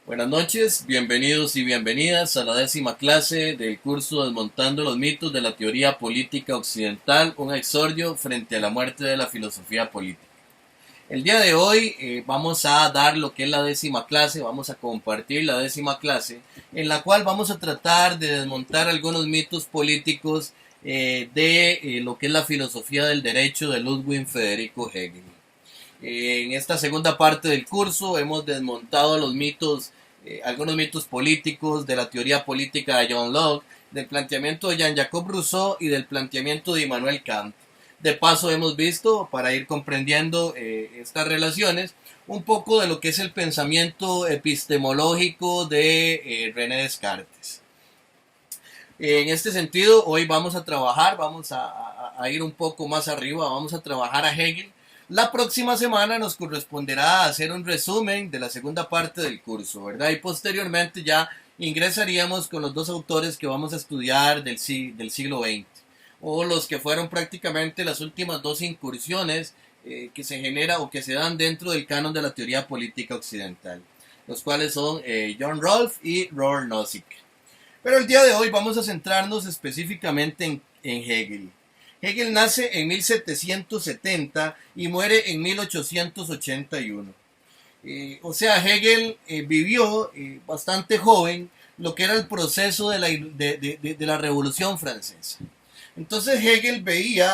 Buenas noches, bienvenidos y bienvenidas a la 10ª clase del curso Desmontando los mitos de la teoría política occidental, un exordio frente a la muerte de la filosofía política. El día de hoy vamos a dar lo que es la 10ª clase, vamos a compartir la 10ª clase, en la cual vamos a tratar de desmontar algunos mitos políticos de lo que es la filosofía del derecho de Ludwig Federico Hegel. En esta segunda parte del curso hemos desmontado los mitos, algunos mitos políticos de la teoría política de John Locke, del planteamiento de Jean-Jacques Rousseau y del planteamiento de Immanuel Kant. De paso hemos visto, para ir comprendiendo estas relaciones, un poco de lo que es el pensamiento epistemológico de René Descartes. En este sentido, hoy vamos a trabajar, vamos a ir un poco más arriba, vamos a trabajar a Hegel. La próxima semana nos corresponderá hacer un resumen de la segunda parte del curso, ¿verdad? Y posteriormente ya ingresaríamos con los dos autores que vamos a estudiar del siglo XX, o los que fueron prácticamente las últimas dos incursiones que se genera o que se dan dentro del canon de la teoría política occidental, los cuales son John Rolfe y Robert Nozick. Pero el día de hoy vamos a centrarnos específicamente en Hegel. Hegel nace en 1770 y muere en 1881. O sea, Hegel vivió bastante joven lo que era el proceso de la Revolución Francesa. Entonces Hegel veía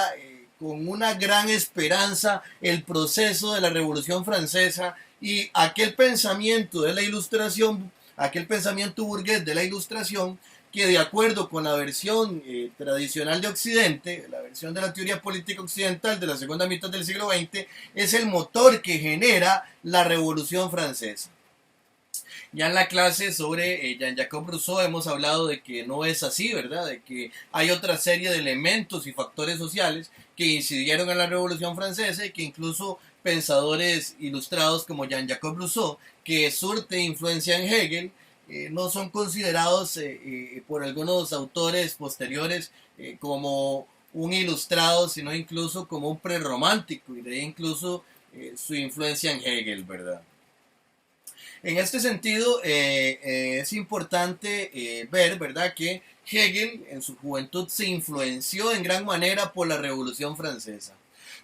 con una gran esperanza el proceso de la Revolución Francesa y aquel pensamiento de la Ilustración, aquel pensamiento burgués de la Ilustración, que de acuerdo con la versión tradicional de Occidente, la versión de la teoría política occidental de la segunda mitad del siglo XX, es el motor que genera la Revolución Francesa. Ya en la clase sobre Jean-Jacques Rousseau hemos hablado de que no es así, ¿verdad? De que hay otra serie de elementos y factores sociales que incidieron en la Revolución Francesa y que incluso pensadores ilustrados como Jean-Jacques Rousseau, que surte influencia en Hegel, no son considerados por algunos autores posteriores como un ilustrado, sino incluso como un prerromántico, y de ahí incluso su influencia en Hegel, ¿verdad? En este sentido, es importante ver, ¿verdad?, que Hegel en su juventud se influenció en gran manera por la Revolución Francesa,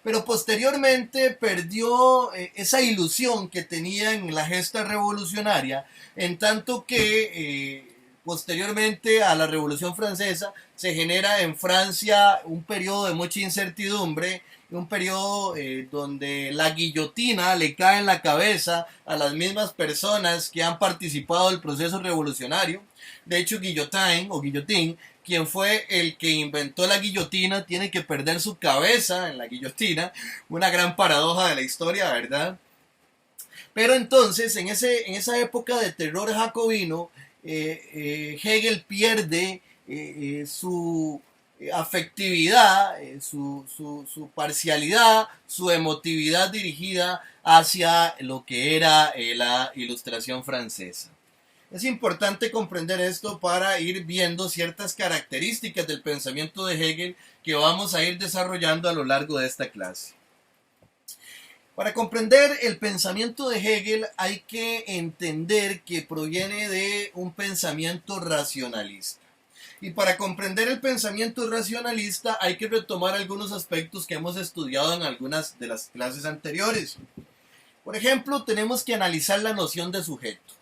pero posteriormente perdió esa ilusión que tenía en la gesta revolucionaria, en tanto que posteriormente a la Revolución Francesa se genera en Francia un periodo de mucha incertidumbre, un periodo donde la guillotina le cae en la cabeza a las mismas personas que han participado del proceso revolucionario. De hecho, Guillotín, quien fue el que inventó la guillotina, tiene que perder su cabeza en la guillotina. Una gran paradoja de la historia, ¿verdad? Pero entonces, en esa época de terror jacobino, Hegel pierde su afectividad, su parcialidad, su emotividad dirigida hacia lo que era la Ilustración francesa. Es importante comprender esto para ir viendo ciertas características del pensamiento de Hegel que vamos a ir desarrollando a lo largo de esta clase. Para comprender el pensamiento de Hegel hay que entender que proviene de un pensamiento racionalista. Y para comprender el pensamiento racionalista hay que retomar algunos aspectos que hemos estudiado en algunas de las clases anteriores. Por ejemplo, tenemos que analizar la noción de sujeto.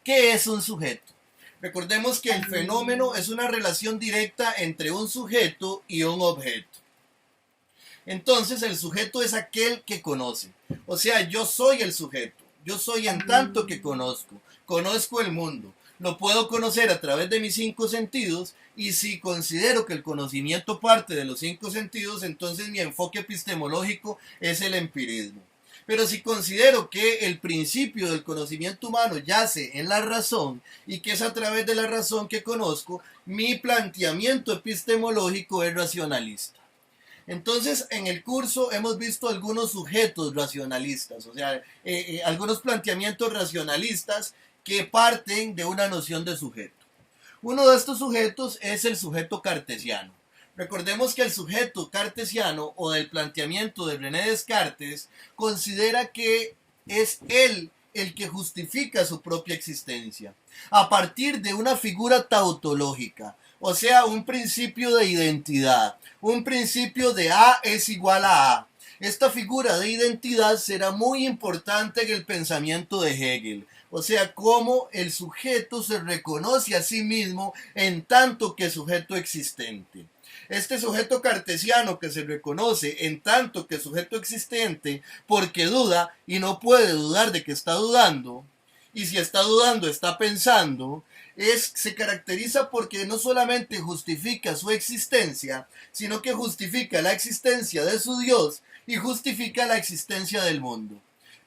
¿Qué es un sujeto? Recordemos que el fenómeno es una relación directa entre un sujeto y un objeto. Entonces el sujeto es aquel que conoce. O sea, yo soy el sujeto. Yo soy en tanto que conozco. Conozco el mundo. Lo puedo conocer a través de mis 5 sentidos, y si considero que el conocimiento parte de los 5 sentidos, entonces mi enfoque epistemológico es el empirismo. Pero si considero que el principio del conocimiento humano yace en la razón y que es a través de la razón que conozco, mi planteamiento epistemológico es racionalista. Entonces, en el curso hemos visto algunos sujetos racionalistas, o sea, algunos planteamientos racionalistas que parten de una noción de sujeto. Uno de estos sujetos es el sujeto cartesiano. Recordemos que el sujeto cartesiano o del planteamiento de René Descartes considera que es él el que justifica su propia existencia, a partir de una figura tautológica, o sea, un principio de identidad, un principio de A es igual a A. Esta figura de identidad será muy importante en el pensamiento de Hegel, o sea, cómo el sujeto se reconoce a sí mismo en tanto que sujeto existente. Este sujeto cartesiano que se reconoce en tanto que sujeto existente porque duda y no puede dudar de que está dudando, y si está dudando está pensando, se caracteriza porque no solamente justifica su existencia, sino que justifica la existencia de su Dios y justifica la existencia del mundo.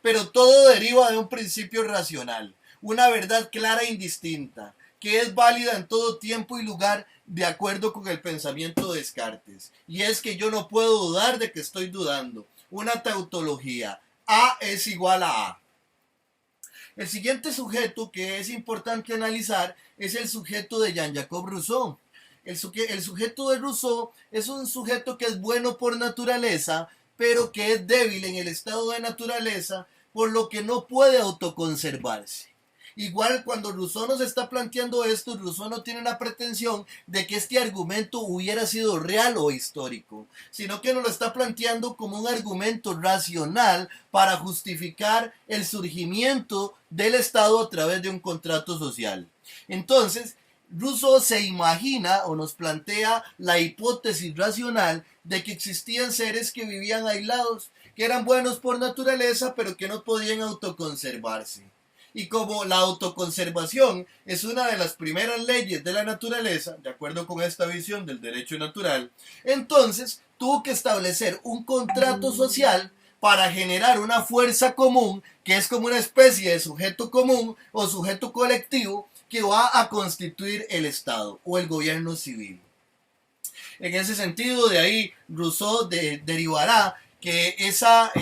Pero todo deriva de un principio racional, una verdad clara e indistinta, que es válida en todo tiempo y lugar de acuerdo con el pensamiento de Descartes. Y es que yo no puedo dudar de que estoy dudando. Una tautología. A es igual a A. El siguiente sujeto que es importante analizar es el sujeto de Jean-Jacques Rousseau. El sujeto de Rousseau es un sujeto que es bueno por naturaleza, pero que es débil en el estado de naturaleza, por lo que no puede autoconservarse. Igual cuando Rousseau nos está planteando esto, Rousseau no tiene la pretensión de que este argumento hubiera sido real o histórico, sino que nos lo está planteando como un argumento racional para justificar el surgimiento del Estado a través de un contrato social. Entonces, Rousseau se imagina o nos plantea la hipótesis racional de que existían seres que vivían aislados, que eran buenos por naturaleza, pero que no podían autoconservarse. Y como la autoconservación es una de las primeras leyes de la naturaleza, de acuerdo con esta visión del derecho natural, entonces tuvo que establecer un contrato social para generar una fuerza común, que es como una especie de sujeto común o sujeto colectivo que va a constituir el Estado o el gobierno civil. En ese sentido, de ahí Rousseau derivará que esa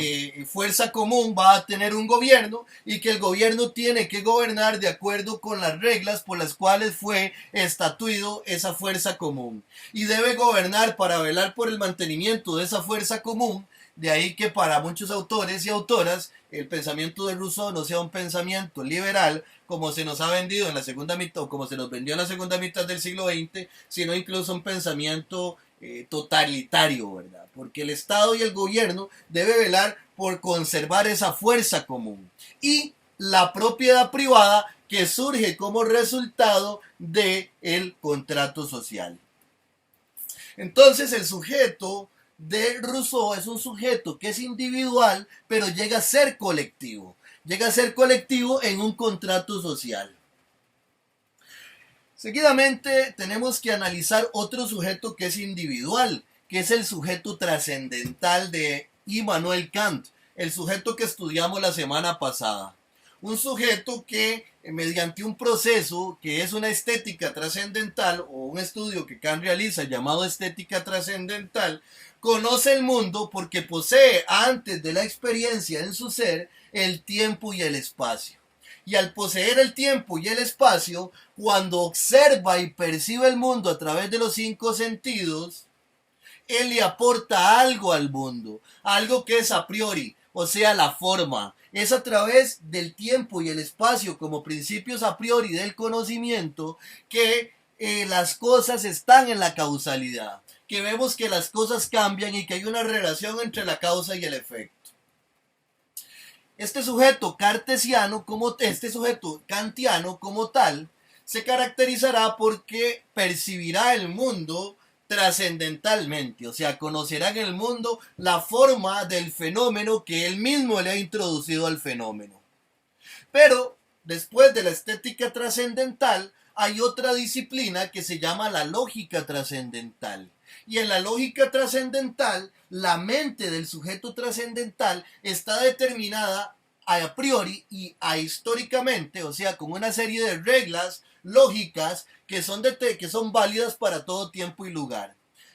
fuerza común va a tener un gobierno y que el gobierno tiene que gobernar de acuerdo con las reglas por las cuales fue estatuido esa fuerza común. Y debe gobernar para velar por el mantenimiento de esa fuerza común. De ahí que para muchos autores y autoras el pensamiento de Rousseau no sea un pensamiento liberal como se nos ha vendido en la segunda mitad o como se nos vendió en la segunda mitad del siglo XX, sino incluso un pensamiento totalitario, ¿verdad? Porque el Estado y el gobierno debe velar por conservar esa fuerza común y la propiedad privada que surge como resultado del contrato social. Entonces el sujeto de Rousseau es un sujeto que es individual, pero llega a ser colectivo. Llega a ser colectivo en un contrato social. Seguidamente tenemos que analizar otro sujeto que es individual, que es el sujeto trascendental de Immanuel Kant, el sujeto que estudiamos la semana pasada. Un sujeto que mediante un proceso que es una estética trascendental o un estudio que Kant realiza llamado estética trascendental, conoce el mundo porque posee antes de la experiencia en su ser el tiempo y el espacio. Y al poseer el tiempo y el espacio, cuando observa y percibe el mundo a través de los 5 sentidos, él le aporta algo al mundo, algo que es a priori, o sea, la forma. Es a través del tiempo y el espacio como principios a priori del conocimiento que las cosas están en la causalidad, que vemos que las cosas cambian y que hay una relación entre la causa y el efecto. Este sujeto cartesiano, este sujeto kantiano como tal, se caracterizará porque percibirá el mundo trascendentalmente, o sea, conocerá en el mundo la forma del fenómeno que él mismo le ha introducido al fenómeno. Pero después de la estética trascendental hay otra disciplina que se llama la lógica trascendental. Y en la lógica trascendental, la mente del sujeto trascendental está determinada a priori y ahistóricamente, o sea, con una serie de reglas lógicas que son válidas para todo tiempo y lugar.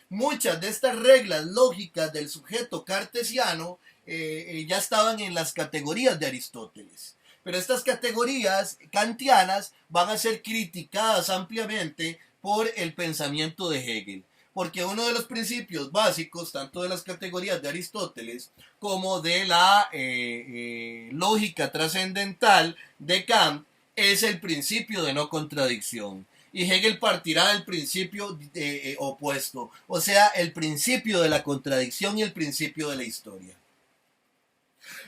Muchas de estas reglas lógicas del sujeto cartesiano ya estaban en las categorías de Aristóteles. Pero estas categorías kantianas van a ser criticadas ampliamente por el pensamiento de Hegel. porque uno de los principios básicos, tanto de las categorías de Aristóteles como de la lógica trascendental de Kant, es el principio de no contradicción. Y Hegel partirá del principio opuesto, o sea, el principio de la contradicción y el principio de la historia.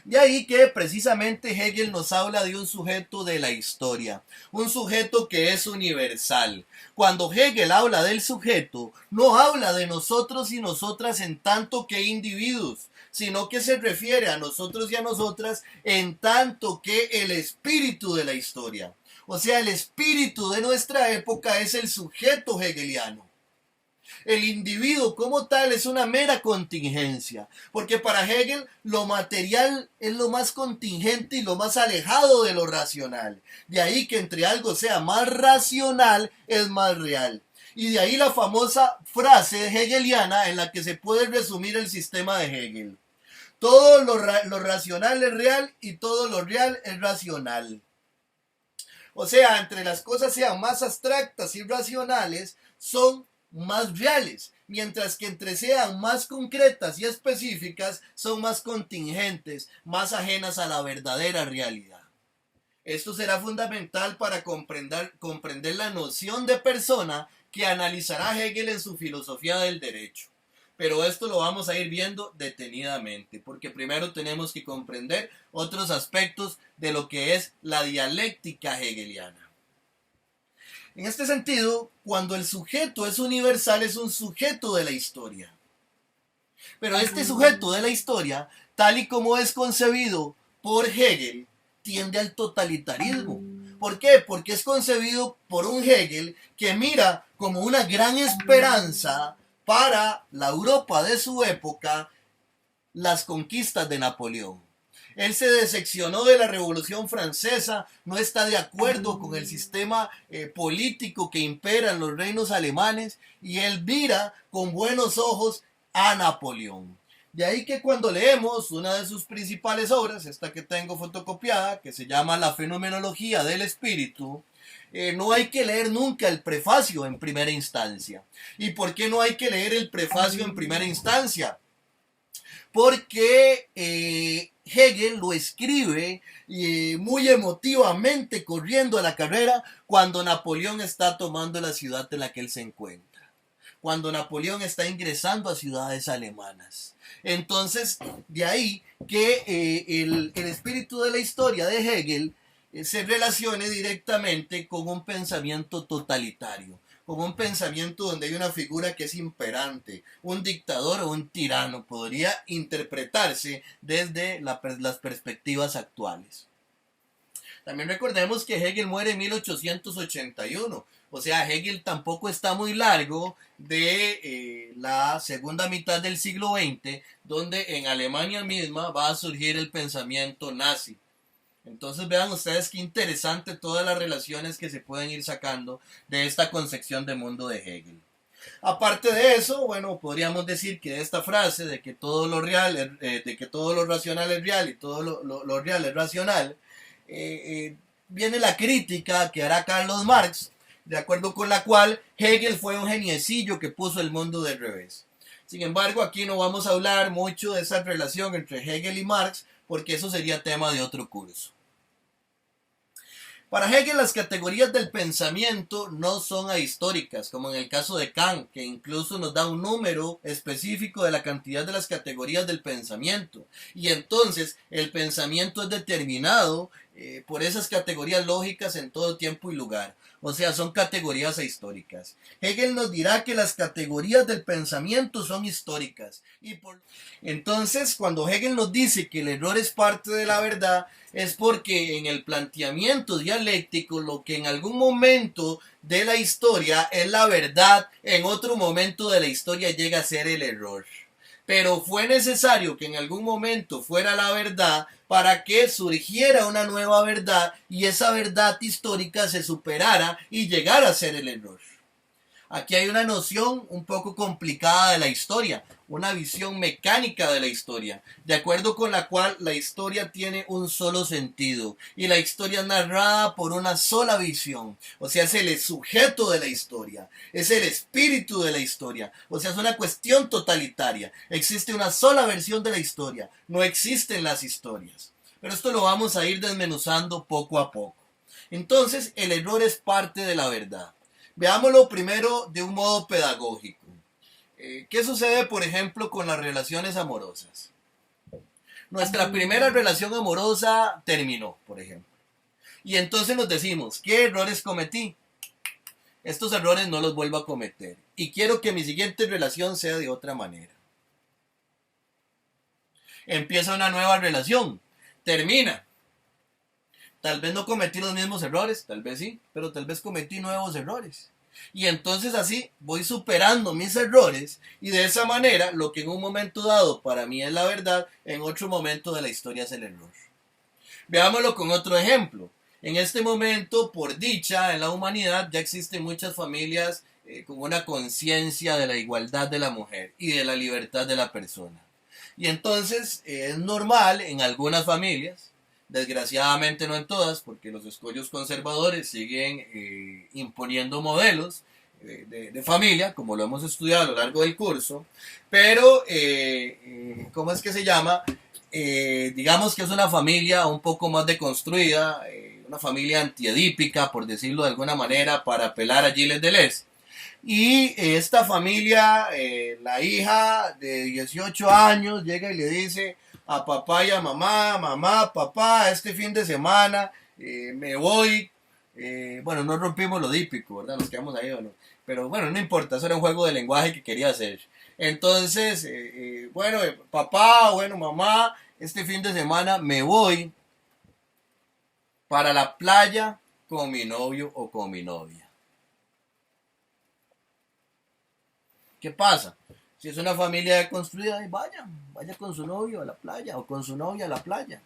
De ahí que precisamente Hegel nos habla de un sujeto de la historia, un sujeto que es universal. Cuando Hegel habla del sujeto, no habla de nosotros y nosotras en tanto que individuos, sino que se refiere a nosotros y a nosotras en tanto que el espíritu de la historia. O sea, el espíritu de nuestra época es el sujeto hegeliano. El individuo como tal es una mera contingencia, porque para Hegel lo material es lo más contingente y lo más alejado de lo racional. De ahí que entre algo sea más racional es más real. Y de ahí la famosa frase hegeliana en la que se puede resumir el sistema de Hegel. Todo lo racional es real y todo lo real es racional. O sea, entre las cosas sean más abstractas y racionales, son más reales, mientras que entre sean más concretas y específicas, son más contingentes, más ajenas a la verdadera realidad. Esto será fundamental para comprender la noción de persona que analizará Hegel en su filosofía del derecho. Pero esto lo vamos a ir viendo detenidamente, porque primero tenemos que comprender otros aspectos de lo que es la dialéctica hegeliana. En este sentido, cuando el sujeto es universal, es un sujeto de la historia. Pero este sujeto de la historia, tal y como es concebido por Hegel, tiende al totalitarismo. ¿Por qué? Porque es concebido por un Hegel que mira como una gran esperanza para la Europa de su época las conquistas de Napoleón. Él se decepcionó de la Revolución Francesa, no está de acuerdo con el sistema político que impera en los reinos alemanes y él mira con buenos ojos a Napoleón. De ahí que cuando leemos una de sus principales obras, esta que tengo fotocopiada, que se llama La Fenomenología del Espíritu, no hay que leer nunca el prefacio en primera instancia. ¿Y por qué no hay que leer el prefacio en primera instancia? Porque Hegel lo escribe muy emotivamente corriendo a la carrera cuando Napoleón está tomando la ciudad en la que él se encuentra, cuando Napoleón está ingresando a ciudades alemanas. Entonces, de ahí que el espíritu de la historia de Hegel se relacione directamente con un pensamiento totalitario, con un pensamiento donde hay una figura que es imperante, un dictador o un tirano, podría interpretarse desde las perspectivas actuales. También recordemos que Hegel muere en 1881, o sea, Hegel tampoco está muy largo de la segunda mitad del siglo XX, donde en Alemania misma va a surgir el pensamiento nazi. Entonces vean ustedes qué interesante todas las relaciones que se pueden ir sacando de esta concepción de mundo de Hegel. Aparte de eso, bueno, podríamos decir que esta frase de que todo lo real, de que todo lo racional es real y todo lo real es racional, viene la crítica que hará Carlos Marx, de acuerdo con la cual Hegel fue un geniecillo que puso el mundo del revés. Sin embargo, aquí no vamos a hablar mucho de esa relación entre Hegel y Marx, porque eso sería tema de otro curso. Para Hegel las categorías del pensamiento no son ahistóricas, como en el caso de Kant, que incluso nos da un número específico de la cantidad de las categorías del pensamiento. Y entonces el pensamiento es determinado por esas categorías lógicas en todo tiempo y lugar. O sea, son categorías ahistóricas. Hegel nos dirá que las categorías del pensamiento son históricas. Entonces, cuando Hegel nos dice que el error es parte de la verdad, es porque en el planteamiento dialéctico lo que en algún momento de la historia es la verdad, en otro momento de la historia llega a ser el error. Pero fue necesario que en algún momento fuera la verdad para que surgiera una nueva verdad y esa verdad histórica se superara y llegara a ser el error. Aquí hay una noción un poco complicada de la historia, una visión mecánica de la historia, de acuerdo con la cual la historia tiene un solo sentido y la historia es narrada por una sola visión, o sea, es el sujeto de la historia, es el espíritu de la historia, o sea, es una cuestión totalitaria, existe una sola versión de la historia, no existen las historias, pero esto lo vamos a ir desmenuzando poco a poco. Entonces, el error es parte de la verdad. Veámoslo primero de un modo pedagógico. ¿Qué sucede, por ejemplo, con las relaciones amorosas? Nuestra primera relación amorosa terminó, por ejemplo. Y entonces nos decimos, ¿qué errores cometí? Estos errores no los vuelvo a cometer. Y quiero que mi siguiente relación sea de otra manera. Empieza una nueva relación. Termina. Tal vez no cometí los mismos errores, tal vez sí, pero tal vez cometí nuevos errores. Y entonces así voy superando mis errores y de esa manera lo que en un momento dado para mí es la verdad, en otro momento de la historia es el error. Veámoslo con otro ejemplo. En este momento, por dicha, en la humanidad ya existen muchas familias con una conciencia de la igualdad de la mujer y de la libertad de la persona. Y entonces es normal en algunas familias, desgraciadamente no en todas, porque los escollos conservadores siguen imponiendo modelos de familia, como lo hemos estudiado a lo largo del curso, pero, ¿cómo es que se llama? Digamos que es una familia un poco más deconstruida, una familia antiedípica, por decirlo de alguna manera, para apelar a Gilles Deleuze. Y esta familia, la hija de 18 años llega y le dice a papá y a mamá, mamá, papá, este fin de semana me voy. Bueno, no rompimos lo dípico, ¿verdad? Nos quedamos ahí, ¿no? Pero bueno, no importa, eso era un juego de lenguaje que quería hacer. Entonces, bueno, papá, bueno, mamá, este fin de semana me voy para la playa con mi novio o con mi novia. ¿Qué pasa? Si es una familia construida, vaya con su novio a la playa o con su novia a la playa.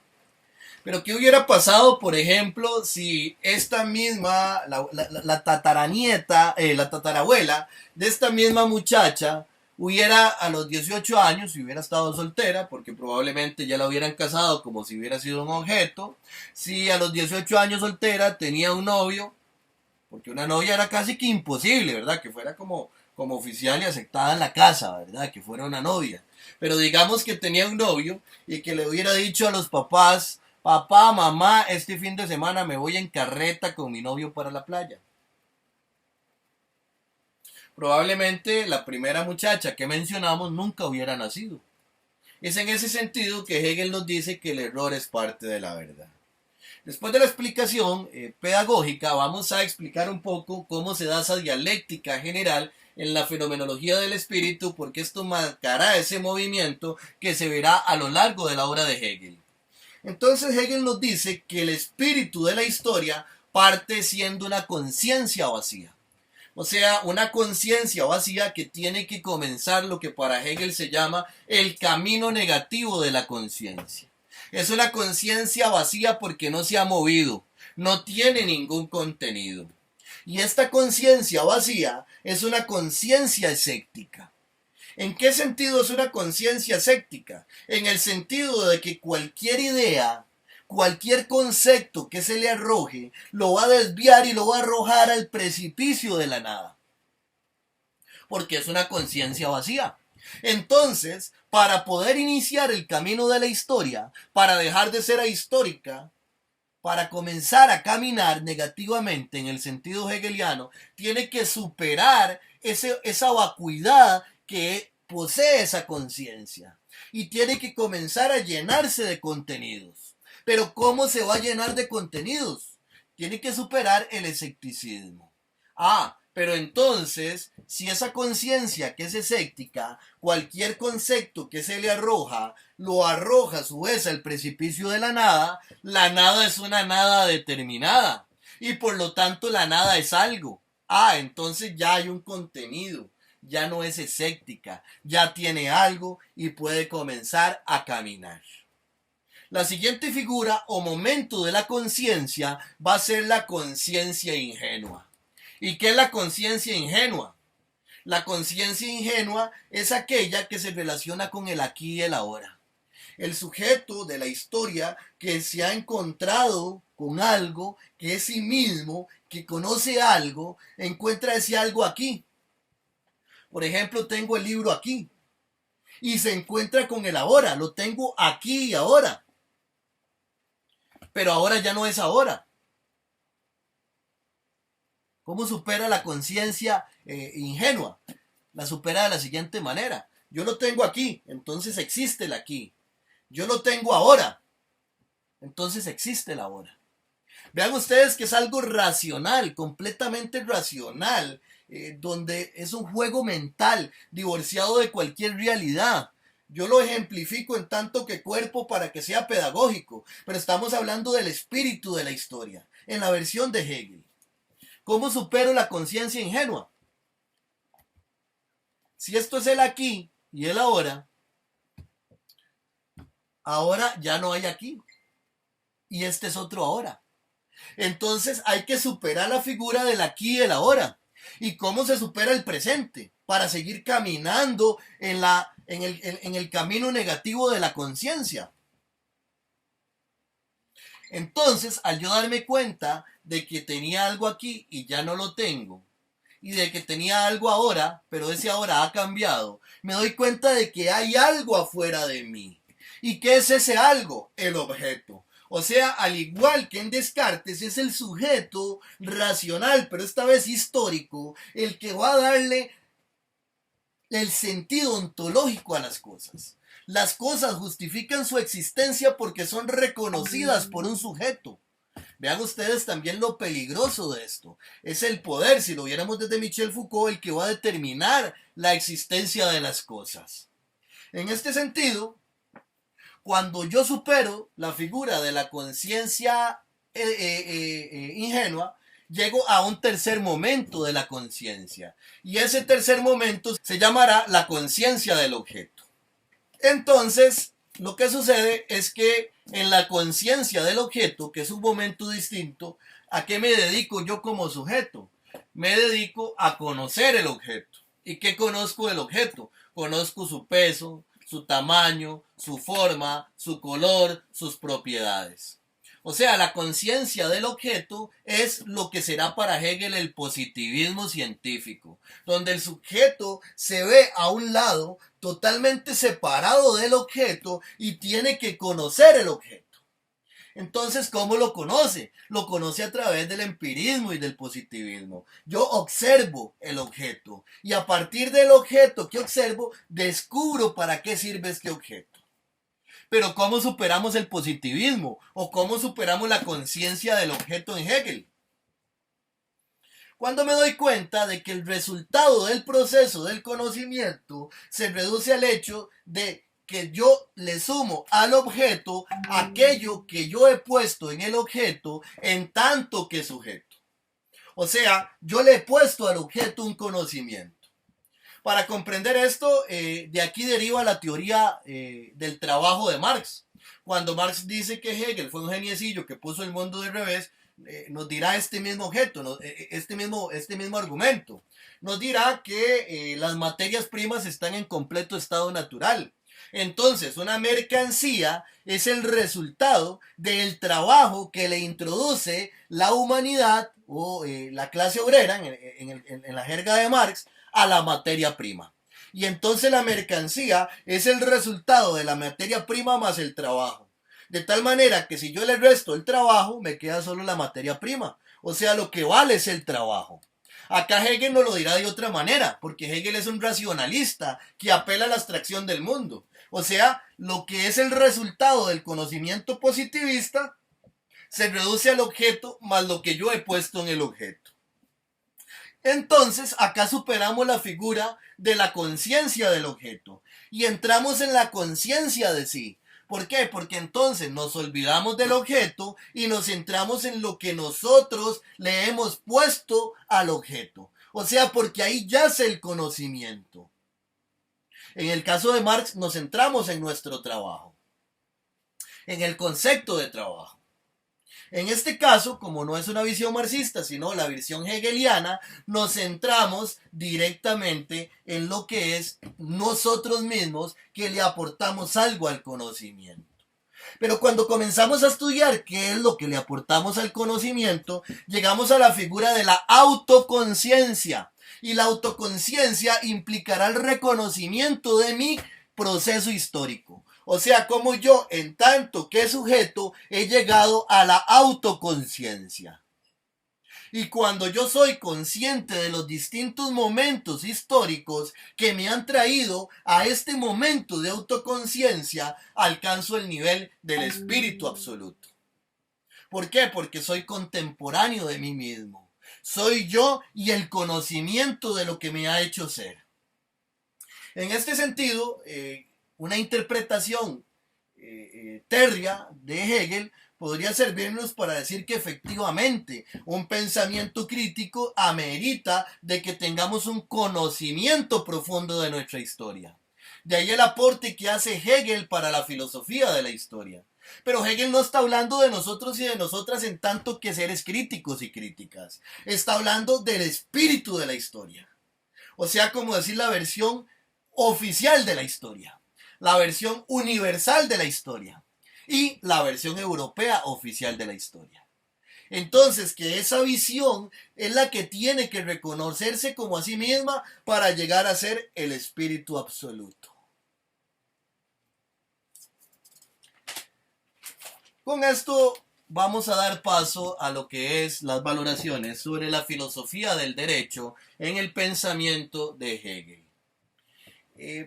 Pero ¿qué hubiera pasado, por ejemplo, si esta misma, la tataranieta, la tatarabuela de esta misma muchacha hubiera a los 18 años, si hubiera estado soltera, porque probablemente ya la hubieran casado como si hubiera sido un objeto, si a los 18 años soltera tenía un novio, porque una novia era casi que imposible, ¿verdad? Que fuera como oficial y aceptada en la casa, ¿verdad? Que fuera una novia. Pero digamos que tenía un novio y que le hubiera dicho a los papás, papá, mamá, este fin de semana me voy en carreta con mi novio para la playa. Probablemente la primera muchacha que mencionamos nunca hubiera nacido. Es en ese sentido que Hegel nos dice que el error es parte de la verdad. Después de la explicación pedagógica, vamos a explicar un poco cómo se da esa dialéctica general en la fenomenología del espíritu, porque esto marcará ese movimiento que se verá a lo largo de la obra de Hegel. Entonces Hegel nos dice que el espíritu de la historia parte siendo una conciencia vacía. O sea, una conciencia vacía que tiene que comenzar lo que para Hegel se llama el camino negativo de la conciencia. Es una conciencia vacía porque no se ha movido, no tiene ningún contenido. Y esta conciencia vacía es una conciencia escéptica. ¿En qué sentido es una conciencia escéptica? En el sentido de que cualquier idea, cualquier concepto que se le arroje, lo va a desviar y lo va a arrojar al precipicio de la nada. Porque es una conciencia vacía. Entonces, para poder iniciar el camino de la historia, para dejar de ser ahistórica, para comenzar a caminar negativamente en el sentido hegeliano, tiene que superar esa vacuidad que posee esa conciencia y tiene que comenzar a llenarse de contenidos. Pero ¿cómo se va a llenar de contenidos? Tiene que superar el escepticismo. Pero entonces, si esa conciencia que es escéptica, cualquier concepto que se le arroja, lo arroja a su vez al precipicio de la nada es una nada determinada. Y por lo tanto la nada es algo. Entonces ya hay un contenido, ya no es escéptica, ya tiene algo y puede comenzar a caminar. La siguiente figura o momento de la conciencia va a ser la conciencia ingenua. ¿Y qué es la conciencia ingenua? La conciencia ingenua es aquella que se relaciona con el aquí y el ahora. El sujeto de la historia que se ha encontrado con algo, que es sí mismo, que conoce algo, encuentra ese algo aquí. Por ejemplo, tengo el libro aquí y se encuentra con el ahora, lo tengo aquí y ahora. Pero ahora ya no es ahora. ¿Cómo supera la conciencia ingenua? La supera de la siguiente manera. Yo lo tengo aquí, entonces existe el aquí. Yo lo tengo ahora, entonces existe el ahora. Vean ustedes que es algo racional, completamente racional, donde es un juego mental, divorciado de cualquier realidad. Yo lo ejemplifico en tanto que cuerpo para que sea pedagógico, pero estamos hablando del espíritu de la historia, en la versión de Hegel. ¿Cómo supero la conciencia ingenua? Si esto es el aquí y el ahora, ahora ya no hay aquí. Y este es otro ahora. Entonces hay que superar la figura del aquí y el ahora. ¿Y cómo se supera el presente? Para seguir caminando en el camino negativo de la conciencia. Entonces, al yo darme cuenta de que tenía algo aquí y ya no lo tengo, y de que tenía algo ahora, pero ese ahora ha cambiado, me doy cuenta de que hay algo afuera de mí. ¿Y qué es ese algo? El objeto. O sea, al igual que en Descartes, es el sujeto racional, pero esta vez histórico, el que va a darle el sentido ontológico a las cosas. Las cosas justifican su existencia porque son reconocidas por un sujeto. Vean ustedes también lo peligroso de esto. Es el poder, si lo viéramos desde Michel Foucault, el que va a determinar la existencia de las cosas. En este sentido, cuando yo supero la figura de la conciencia ingenua, llego a un tercer momento de la conciencia. Y ese tercer momento se llamará la conciencia del objeto. Entonces, lo que sucede es que en la conciencia del objeto, que es un momento distinto, ¿a qué me dedico yo como sujeto? Me dedico a conocer el objeto. ¿Y qué conozco del objeto? Conozco su peso, su tamaño, su forma, su color, sus propiedades. O sea, la conciencia del objeto es lo que será para Hegel el positivismo científico, donde el sujeto se ve a un lado totalmente separado del objeto y tiene que conocer el objeto. Entonces, ¿cómo lo conoce? Lo conoce a través del empirismo y del positivismo. Yo observo el objeto y a partir del objeto que observo, descubro para qué sirve este objeto. Pero ¿cómo superamos el positivismo? ¿O cómo superamos la conciencia del objeto en Hegel? Cuando me doy cuenta de que el resultado del proceso del conocimiento se reduce al hecho de que yo le sumo al objeto aquello que yo he puesto en el objeto en tanto que sujeto. O sea, yo le he puesto al objeto un conocimiento. Para comprender esto, de aquí deriva la teoría del trabajo de Marx. Cuando Marx dice que Hegel fue un geniecillo que puso el mundo del revés, nos dirá este mismo objeto, este mismo argumento. Nos dirá que las materias primas están en completo estado natural. Entonces, una mercancía es el resultado del trabajo que le introduce la humanidad o la clase obrera, en la jerga de Marx, a la materia prima. Y entonces la mercancía es el resultado de la materia prima más el trabajo. De tal manera que si yo le resto el trabajo, me queda solo la materia prima. O sea, lo que vale es el trabajo. Acá Hegel nos lo dirá de otra manera, porque Hegel es un racionalista que apela a la abstracción del mundo. O sea, lo que es el resultado del conocimiento positivista se reduce al objeto más lo que yo he puesto en el objeto. Entonces, acá superamos la figura de la conciencia del objeto y entramos en la conciencia de sí. ¿Por qué? Porque entonces nos olvidamos del objeto y nos centramos en lo que nosotros le hemos puesto al objeto. O sea, porque ahí yace el conocimiento. En el caso de Marx nos centramos en nuestro trabajo, en el concepto de trabajo. En este caso, como no es una visión marxista, sino la visión hegeliana, nos centramos directamente en lo que es nosotros mismos que le aportamos algo al conocimiento. Pero cuando comenzamos a estudiar qué es lo que le aportamos al conocimiento, llegamos a la figura de la autoconciencia. Y la autoconciencia implicará el reconocimiento de mi proceso histórico. O sea, como yo, en tanto que sujeto, he llegado a la autoconciencia. Y cuando yo soy consciente de los distintos momentos históricos que me han traído a este momento de autoconciencia, alcanzo el nivel del espíritu absoluto. ¿Por qué? Porque soy contemporáneo de mí mismo. Soy yo y el conocimiento de lo que me ha hecho ser. En este sentido, una interpretación terria de Hegel podría servirnos para decir que efectivamente un pensamiento crítico amerita de que tengamos un conocimiento profundo de nuestra historia. De ahí el aporte que hace Hegel para la filosofía de la historia. Pero Hegel no está hablando de nosotros y de nosotras en tanto que seres críticos y críticas. Está hablando del espíritu de la historia. O sea, como decir la versión oficial de la historia, la versión universal de la historia y la versión europea oficial de la historia. Entonces, que esa visión es la que tiene que reconocerse como a sí misma para llegar a ser el espíritu absoluto. Con esto vamos a dar paso a lo que es las valoraciones sobre la filosofía del derecho en el pensamiento de Hegel.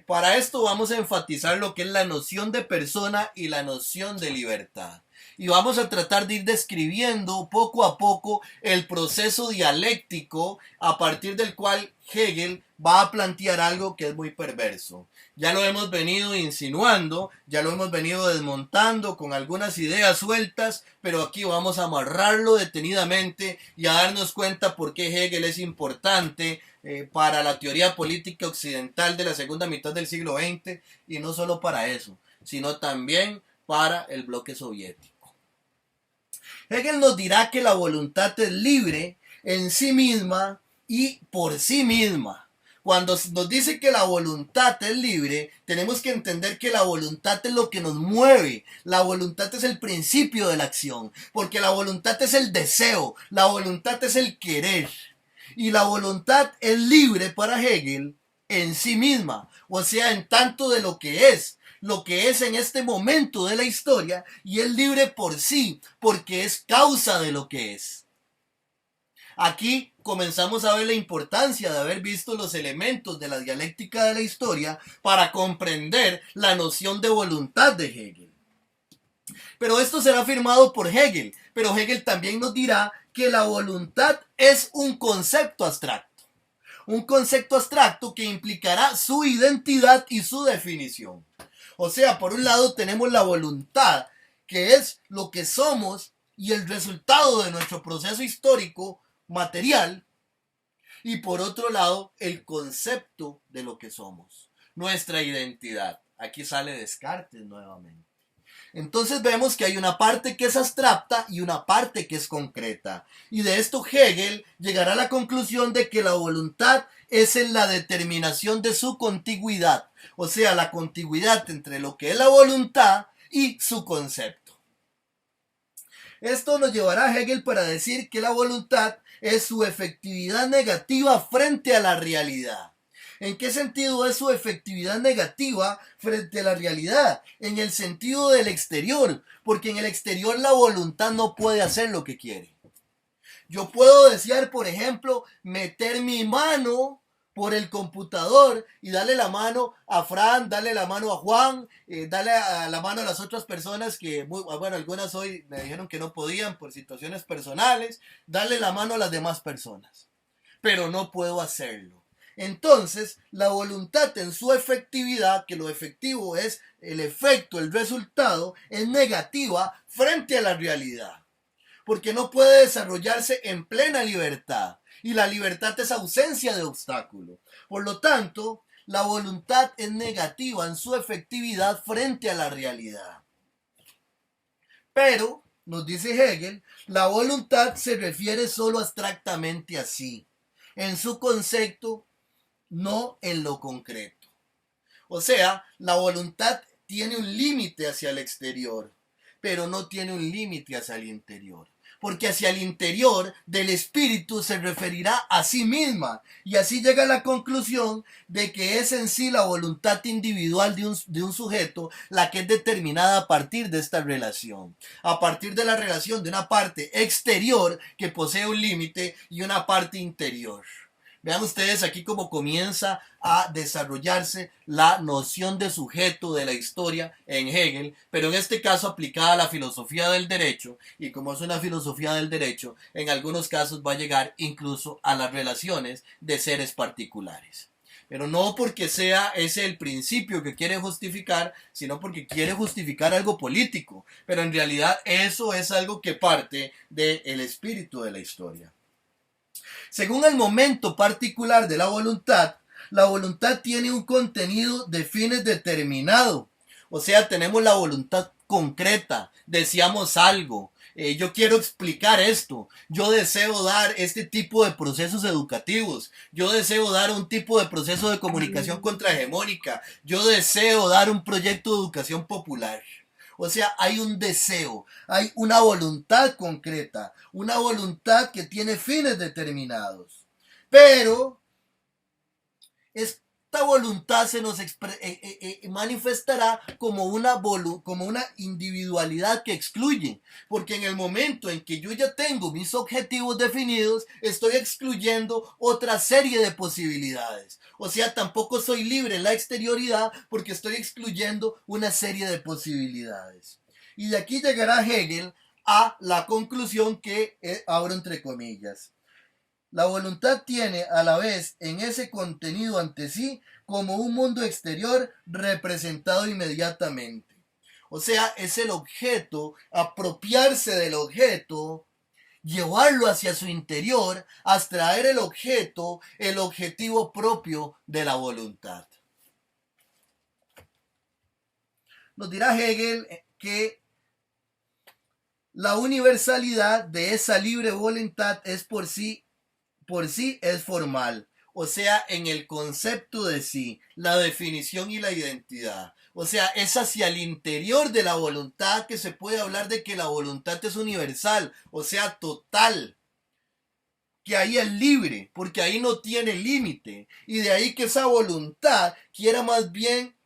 Para esto vamos a enfatizar lo que es la noción de persona y la noción de libertad. Y vamos a tratar de ir describiendo poco a poco el proceso dialéctico a partir del cual Hegel va a plantear algo que es muy perverso. Ya lo hemos venido insinuando, ya lo hemos venido desmontando con algunas ideas sueltas, pero aquí vamos a amarrarlo detenidamente y a darnos cuenta por qué Hegel es importante para la teoría política occidental de la segunda mitad del siglo XX, y no solo para eso, sino también para el bloque soviético. Hegel nos dirá que la voluntad es libre en sí misma y por sí misma. Cuando nos dice que la voluntad es libre, tenemos que entender que la voluntad es lo que nos mueve. La voluntad es el principio de la acción, porque la voluntad es el deseo, la voluntad es el querer. Y la voluntad es libre para Hegel en sí misma, o sea, en tanto de lo que es en este momento de la historia, y es libre por sí, porque es causa de lo que es. Aquí comenzamos a ver la importancia de haber visto los elementos de la dialéctica de la historia para comprender la noción de voluntad de Hegel. Pero esto será afirmado por Hegel, pero Hegel también nos dirá que la voluntad es un concepto abstracto. Un concepto abstracto que implicará su identidad y su definición. O sea, por un lado tenemos la voluntad, que es lo que somos y el resultado de nuestro proceso histórico material, y por otro lado el concepto de lo que somos, nuestra identidad. Aquí sale Descartes nuevamente. Entonces vemos que hay una parte que es abstracta y una parte que es concreta. Y de esto Hegel llegará a la conclusión de que la voluntad es en la determinación de su contigüidad. O sea, la contigüidad entre lo que es la voluntad y su concepto. Esto nos llevará a Hegel para decir que la voluntad es su efectividad negativa frente a la realidad. ¿En qué sentido es su efectividad negativa frente a la realidad? En el sentido del exterior, porque en el exterior la voluntad no puede hacer lo que quiere. Yo puedo desear, por ejemplo, meter mi mano por el computador y darle la mano a Fran, darle la mano a Juan, darle la mano a las otras personas que, bueno, algunas hoy me dijeron que no podían por situaciones personales, darle la mano a las demás personas. Pero no puedo hacerlo. Entonces, la voluntad en su efectividad, que lo efectivo es el efecto, el resultado, es negativa frente a la realidad. Porque no puede desarrollarse en plena libertad. Y la libertad es ausencia de obstáculo. Por lo tanto, la voluntad es negativa en su efectividad frente a la realidad. Pero nos dice Hegel, la voluntad se refiere solo abstractamente a sí, en su concepto, no en lo concreto. O sea, la voluntad tiene un límite hacia el exterior, pero no tiene un límite hacia el interior. Porque hacia el interior del espíritu se referirá a sí misma. Y así llega a la conclusión de que es en sí la voluntad individual de un sujeto la que es determinada a partir de esta relación. A partir de la relación de una parte exterior que posee un límite y una parte interior. Vean ustedes aquí cómo comienza a desarrollarse la noción de sujeto de la historia en Hegel, pero en este caso aplicada a la filosofía del derecho, y como es una filosofía del derecho, en algunos casos va a llegar incluso a las relaciones de seres particulares. Pero no porque sea ese el principio que quiere justificar, sino porque quiere justificar algo político. Pero en realidad eso es algo que parte del espíritu de la historia. Según el momento particular de la voluntad tiene un contenido de fines determinado. O sea, tenemos la voluntad concreta, deseamos algo, yo quiero explicar esto, yo deseo dar este tipo de procesos educativos, yo deseo dar un tipo de proceso de comunicación contrahegemónica, yo deseo dar un proyecto de educación popular. O sea, hay un deseo, hay una voluntad concreta, una voluntad que tiene fines determinados. Pero esta voluntad se nos manifestará como una individualidad que excluye. Porque en el momento en que yo ya tengo mis objetivos definidos, estoy excluyendo otra serie de posibilidades. O sea, tampoco soy libre en la exterioridad porque estoy excluyendo una serie de posibilidades. Y de aquí llegará Hegel a la conclusión que abro entre comillas. La voluntad tiene a la vez en ese contenido ante sí como un mundo exterior representado inmediatamente. O sea, es el objeto, apropiarse del objeto, llevarlo hacia su interior, abstraer el objeto, el objetivo propio de la voluntad. Nos dirá Hegel que la universalidad de esa libre voluntad es por sí es formal, o sea, en el concepto de sí, la definición y la identidad. O sea, es hacia el interior de la voluntad que se puede hablar de que la voluntad es universal, o sea, total. Que ahí es libre, porque ahí no tiene límite. Y de ahí que esa voluntad quiera más bien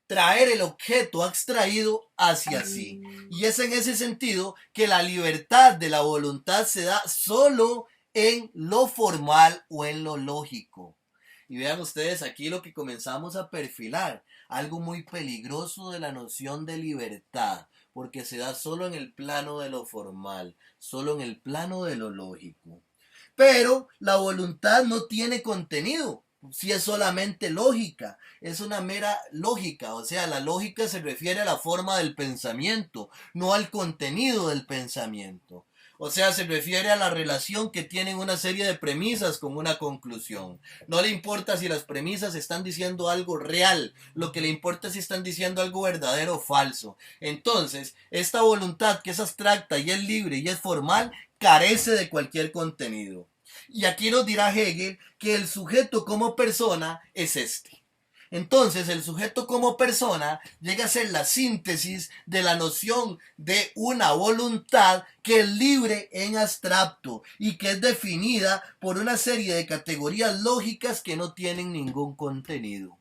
traer el objeto abstraído hacia sí. Y es en ese sentido que la libertad de la voluntad se da solo en lo formal o en lo lógico. Y vean ustedes aquí lo que comenzamos a perfilar, algo muy peligroso de la noción de libertad, porque se da solo en el plano de lo formal, solo en el plano de lo lógico. Pero la voluntad no tiene contenido, si es solamente lógica, es una mera lógica, o sea, la lógica se refiere a la forma del pensamiento, no al contenido del pensamiento. O sea, se refiere a la relación que tienen una serie de premisas con una conclusión. No le importa si las premisas están diciendo algo real, lo que le importa es si están diciendo algo verdadero o falso. Entonces, esta voluntad que es abstracta y es libre y es formal, carece de cualquier contenido. Y aquí nos dirá Hegel que el sujeto como persona es este. Entonces el sujeto como persona llega a ser la síntesis de la noción de una voluntad que es libre en abstracto y que es definida por una serie de categorías lógicas que no tienen ningún contenido.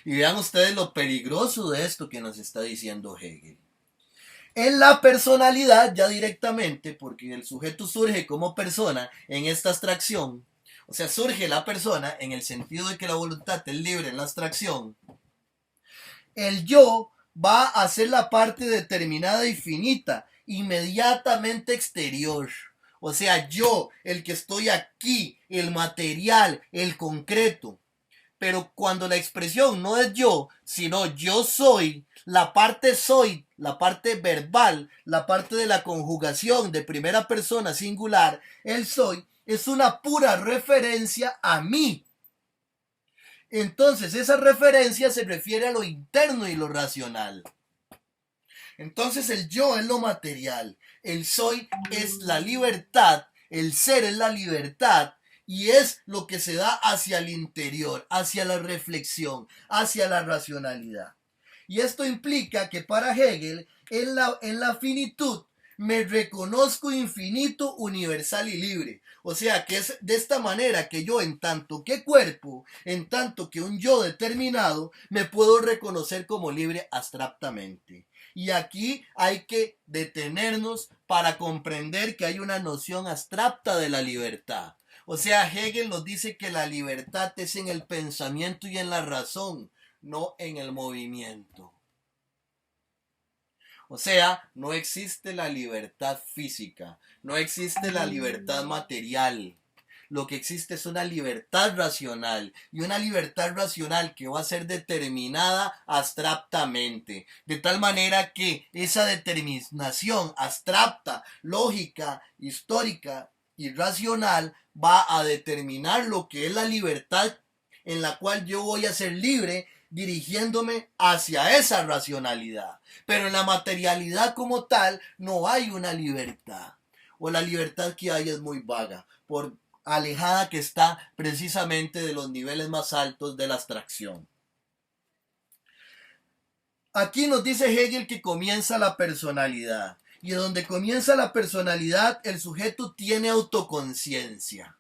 Y vean ustedes lo peligroso de esto que nos está diciendo Hegel. En la personalidad ya directamente, porque el sujeto surge como persona en esta abstracción, o sea, surge la persona en el sentido de que la voluntad es libre en la abstracción, el yo va a ser la parte determinada y finita, inmediatamente exterior. O sea, yo, el que estoy aquí, el material, el concreto. Pero cuando la expresión no es yo, sino yo soy, la parte verbal, la parte de la conjugación de primera persona singular, el soy, es una pura referencia a mí. Entonces esa referencia se refiere a lo interno y lo racional. Entonces el yo es lo material, el soy es la libertad, el ser es la libertad y es lo que se da hacia el interior, hacia la reflexión, hacia la racionalidad. Y esto implica que para Hegel, en la finitud, me reconozco infinito, universal y libre. O sea, que es de esta manera que yo, en tanto que cuerpo, en tanto que un yo determinado, me puedo reconocer como libre abstractamente. Y aquí hay que detenernos para comprender que hay una noción abstracta de la libertad. O sea, Hegel nos dice que la libertad es en el pensamiento y en la razón, no en el movimiento. O sea, no existe la libertad física, no existe la libertad material. Lo que existe es una libertad racional y una libertad racional que va a ser determinada abstractamente, de tal manera que esa determinación abstracta, lógica, histórica y racional va a determinar lo que es la libertad en la cual yo voy a ser libre dirigiéndome hacia esa racionalidad. Pero en la materialidad como tal no hay una libertad. O la libertad que hay es muy vaga, por alejada que está precisamente de los niveles más altos de la abstracción. Aquí nos dice Hegel que comienza la personalidad. Y donde comienza la personalidad, el sujeto tiene autoconciencia.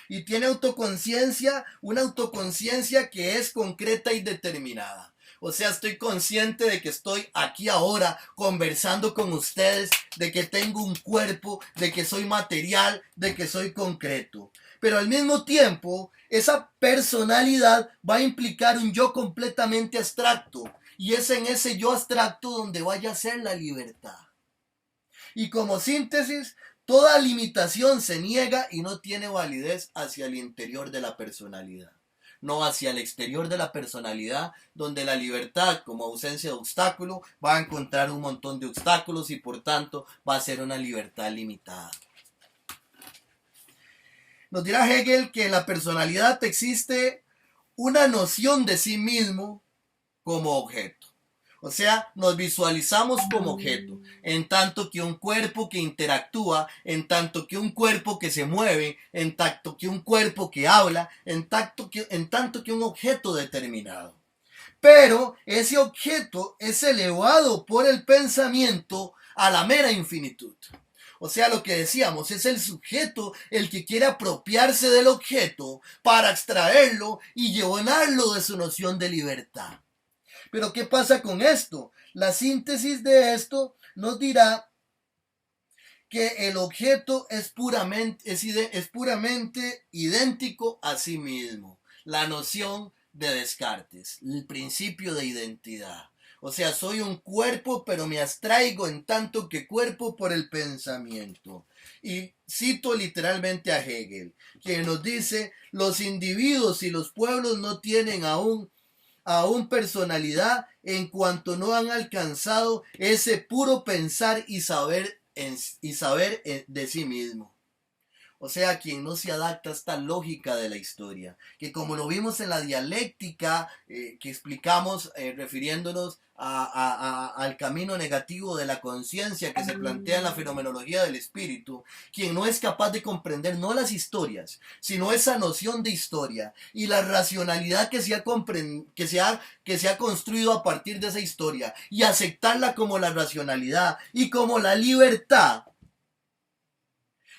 Y tiene autoconciencia, una autoconciencia que es concreta y determinada. O sea, estoy consciente de que estoy aquí ahora conversando con ustedes, de que tengo un cuerpo, de que soy material, de que soy concreto. Pero al mismo tiempo, esa personalidad va a implicar un yo completamente abstracto. Y es en ese yo abstracto donde vaya a ser la libertad. Y como síntesis, toda limitación se niega y no tiene validez hacia el interior de la personalidad, no hacia el exterior de la personalidad, donde la libertad, como ausencia de obstáculo, va a encontrar un montón de obstáculos y por tanto va a ser una libertad limitada. Nos dirá Hegel que en la personalidad existe una noción de sí mismo como objeto. O sea, nos visualizamos como objeto, en tanto que un cuerpo que interactúa, en tanto que un cuerpo que se mueve, en tanto que un cuerpo que habla, en tanto que un objeto determinado. Pero ese objeto es elevado por el pensamiento a la mera infinitud. O sea, lo que decíamos, es el sujeto el que quiere apropiarse del objeto para extraerlo y llenarlo de su noción de libertad. Pero ¿qué pasa con esto? La síntesis de esto nos dirá que el objeto es puramente idéntico a sí mismo. La noción de Descartes, el principio de identidad. O sea, soy un cuerpo, pero me abstraigo en tanto que cuerpo por el pensamiento. Y cito literalmente a Hegel, quien nos dice, los individuos y los pueblos no tienen aún personalidad en cuanto no han alcanzado ese puro pensar y saber de sí mismo. O sea, quien no se adapta a esta lógica de la historia, que como lo vimos en la dialéctica que explicamos refiriéndonos al camino negativo de la conciencia que se plantea en la fenomenología del espíritu, quien no es capaz de comprender no las historias, sino esa noción de historia y la racionalidad que se ha construido a partir de esa historia y aceptarla como la racionalidad y como la libertad,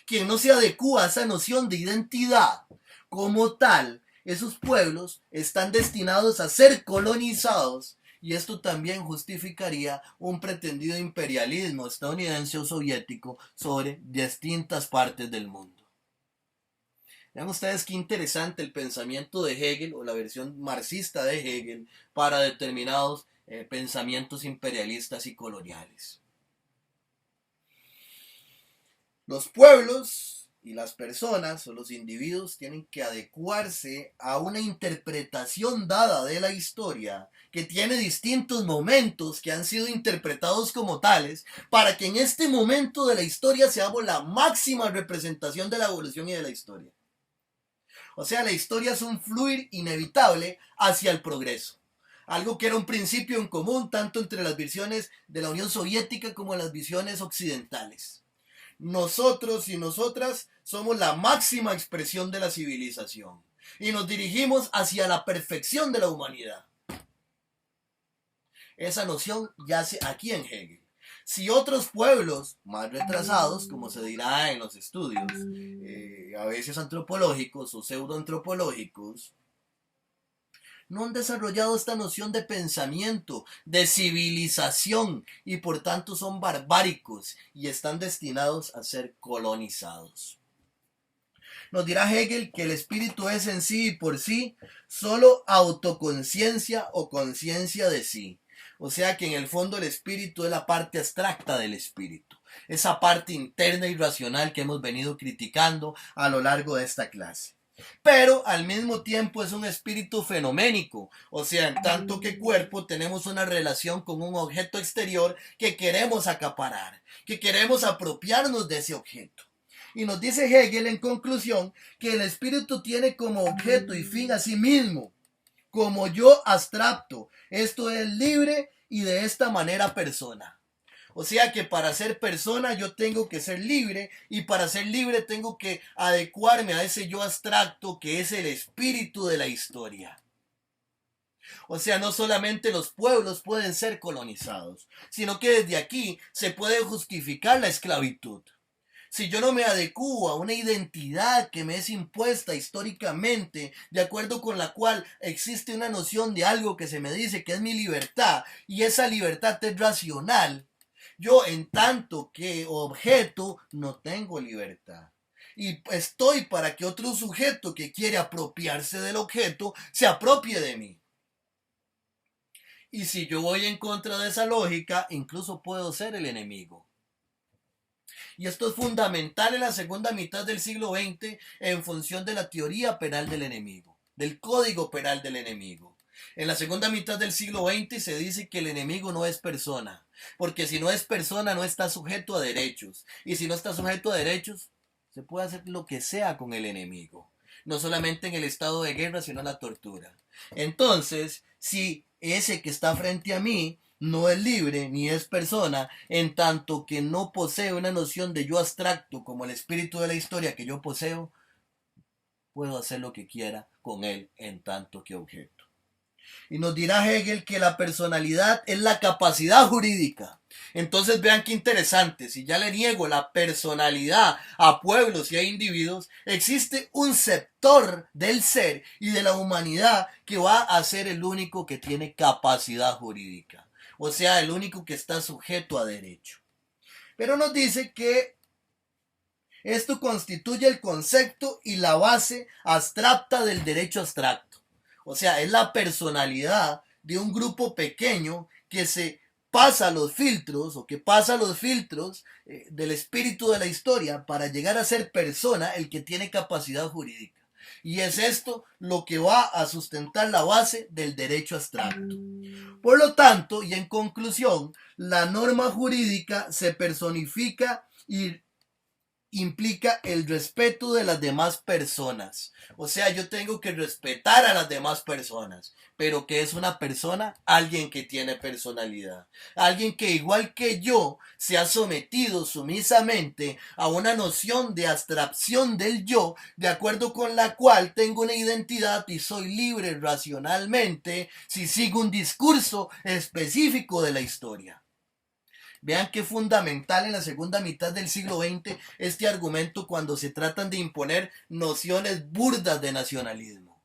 quien no se adecúa a esa noción de identidad como tal, esos pueblos están destinados a ser colonizados y esto también justificaría un pretendido imperialismo estadounidense o soviético sobre distintas partes del mundo. Vean ustedes qué interesante el pensamiento de Hegel o la versión marxista de Hegel para determinados pensamientos imperialistas y coloniales. Los pueblos y las personas o los individuos tienen que adecuarse a una interpretación dada de la historia que tiene distintos momentos que han sido interpretados como tales para que en este momento de la historia seamos la máxima representación de la evolución y de la historia. O sea, la historia es un fluir inevitable hacia el progreso, algo que era un principio en común tanto entre las visiones de la Unión Soviética como las visiones occidentales. Nosotros y nosotras somos la máxima expresión de la civilización y nos dirigimos hacia la perfección de la humanidad. Esa noción yace aquí en Hegel. Si otros pueblos más retrasados, como se dirá en los estudios, a veces antropológicos o pseudoantropológicos, no han desarrollado esta noción de pensamiento, de civilización, y por tanto son barbáricos y están destinados a ser colonizados. Nos dirá Hegel que el espíritu es en sí y por sí solo autoconciencia o conciencia de sí. O sea que en el fondo el espíritu es la parte abstracta del espíritu, esa parte interna y racional que hemos venido criticando a lo largo de esta clase. Pero al mismo tiempo es un espíritu fenoménico, o sea, en tanto que cuerpo tenemos una relación con un objeto exterior que queremos acaparar, que queremos apropiarnos de ese objeto. Y nos dice Hegel en conclusión que el espíritu tiene como objeto y fin a sí mismo, como yo abstracto, esto es libre y de esta manera persona. O sea que para ser persona yo tengo que ser libre y para ser libre tengo que adecuarme a ese yo abstracto que es el espíritu de la historia. O sea, no solamente los pueblos pueden ser colonizados, sino que desde aquí se puede justificar la esclavitud. Si yo no me adecuo a una identidad que me es impuesta históricamente, de acuerdo con la cual existe una noción de algo que se me dice que es mi libertad, y esa libertad es racional, yo en tanto que objeto no tengo libertad. Y estoy para que otro sujeto que quiere apropiarse del objeto se apropie de mí. Y si yo voy en contra de esa lógica, incluso puedo ser el enemigo. Y esto es fundamental en la segunda mitad del siglo XX en función de la teoría penal del enemigo, del código penal del enemigo. En la segunda mitad del siglo XX se dice que el enemigo no es persona, porque si no es persona no está sujeto a derechos, y si no está sujeto a derechos, se puede hacer lo que sea con el enemigo, no solamente en el estado de guerra, sino la tortura. Entonces, si ese que está frente a mí no es libre ni es persona, en tanto que no posee una noción de yo abstracto como el espíritu de la historia que yo poseo, puedo hacer lo que quiera con él en tanto que objeto. Y nos dirá Hegel que la personalidad es la capacidad jurídica. Entonces vean qué interesante, si ya le niego la personalidad a pueblos y a individuos, existe un sector del ser y de la humanidad que va a ser el único que tiene capacidad jurídica. O sea, el único que está sujeto a derecho. Pero nos dice que esto constituye el concepto y la base abstracta del derecho abstracto. O sea, es la personalidad de un grupo pequeño que se pasa los filtros o que pasa los filtros del espíritu de la historia para llegar a ser persona el que tiene capacidad jurídica. Y es esto lo que va a sustentar la base del derecho abstracto. Por lo tanto, y en conclusión, la norma jurídica se personifica y implica el respeto de las demás personas. O sea, yo tengo que respetar a las demás personas. Pero ¿qué es una persona? Alguien que tiene personalidad. Alguien que igual que yo se ha sometido sumisamente a una noción de abstracción del yo, de acuerdo con la cual tengo una identidad y soy libre racionalmente si sigo un discurso específico de la historia. Vean qué fundamental en la segunda mitad del siglo XX este argumento cuando se tratan de imponer nociones burdas de nacionalismo,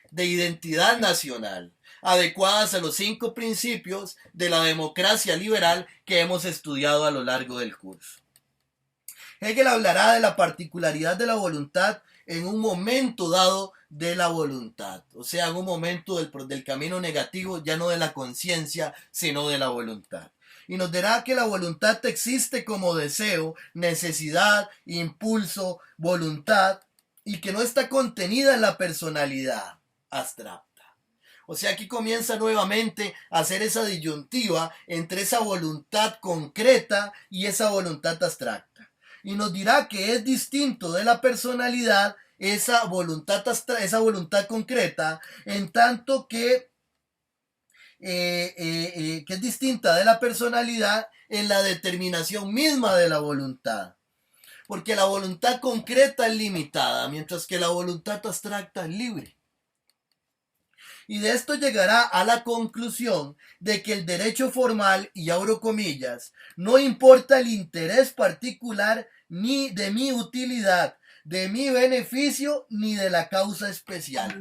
de identidad nacional, adecuadas a los 5 principios de la democracia liberal que hemos estudiado a lo largo del curso. Hegel hablará de la particularidad de la voluntad en un momento dado de la voluntad, o sea, en un momento del camino negativo, ya no de la conciencia, sino de la voluntad. Y nos dirá que la voluntad existe como deseo, necesidad, impulso, voluntad, y que no está contenida en la personalidad abstracta. O sea, aquí comienza nuevamente a hacer esa disyuntiva entre esa voluntad concreta y esa voluntad abstracta. Y nos dirá que es distinto de la personalidad esa voluntad concreta, en tanto que que es distinta de la personalidad en la determinación misma de la voluntad. Porque la voluntad concreta es limitada, mientras que la voluntad abstracta es libre. Y de esto llegará a la conclusión de que el derecho formal, y abro comillas, no importa el interés particular ni de mi utilidad, de mi beneficio, ni de la causa especial.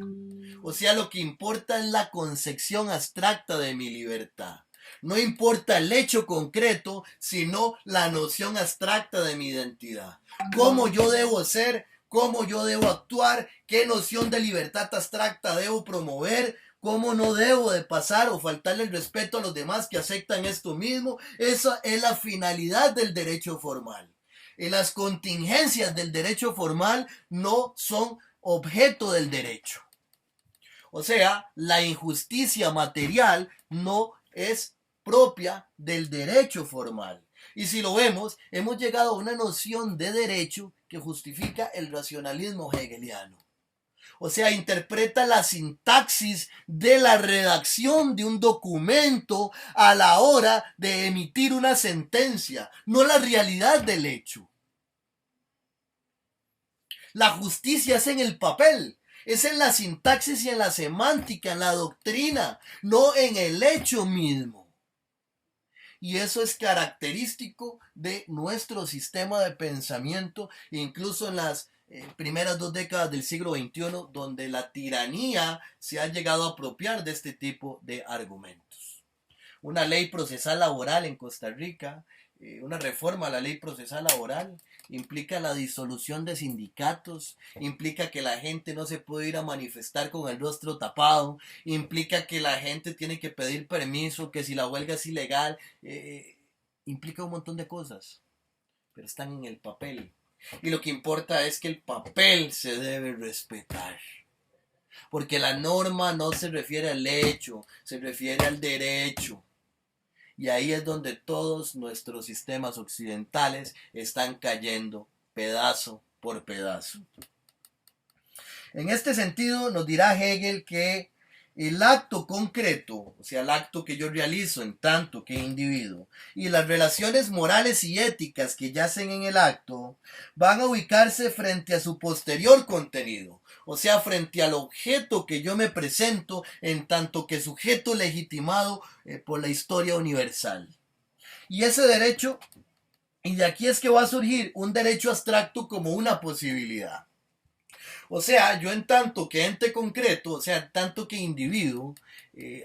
O sea, lo que importa es la concepción abstracta de mi libertad. No importa el hecho concreto, sino la noción abstracta de mi identidad. Cómo yo debo ser, cómo yo debo actuar, qué noción de libertad abstracta debo promover, cómo no debo de pasar o faltarle el respeto a los demás que aceptan esto mismo. Esa es la finalidad del derecho formal. Y las contingencias del derecho formal no son objeto del derecho. O sea, la injusticia material no es propia del derecho formal. Y si lo vemos, hemos llegado a una noción de derecho que justifica el racionalismo hegeliano. O sea, interpreta la sintaxis de la redacción de un documento a la hora de emitir una sentencia, no la realidad del hecho. La justicia es en el papel, es en la sintaxis y en la semántica, en la doctrina, no en el hecho mismo. Y eso es característico de nuestro sistema de pensamiento, incluso en las primeras 2 décadas del siglo XXI, donde la tiranía se ha llegado a apropiar de este tipo de argumentos. Una ley procesal laboral en Costa Rica, una reforma a la ley procesal laboral, implica la disolución de sindicatos, implica que la gente no se puede ir a manifestar con el rostro tapado, implica que la gente tiene que pedir permiso, que si la huelga es ilegal, implica un montón de cosas, pero están en el papel. Y lo que importa es que el papel se debe respetar. Porque la norma no se refiere al hecho, se refiere al derecho. Y ahí es donde todos nuestros sistemas occidentales están cayendo pedazo por pedazo. En este sentido, nos dirá Hegel que el acto concreto, o sea, el acto que yo realizo en tanto que individuo, y las relaciones morales y éticas que yacen en el acto, van a ubicarse frente a su posterior contenido, o sea, frente al objeto que yo me presento en tanto que sujeto legitimado por la historia universal. Y ese derecho, y de aquí es que va a surgir un derecho abstracto como una posibilidad. O sea, yo en tanto que ente concreto, o sea, en tanto que individuo,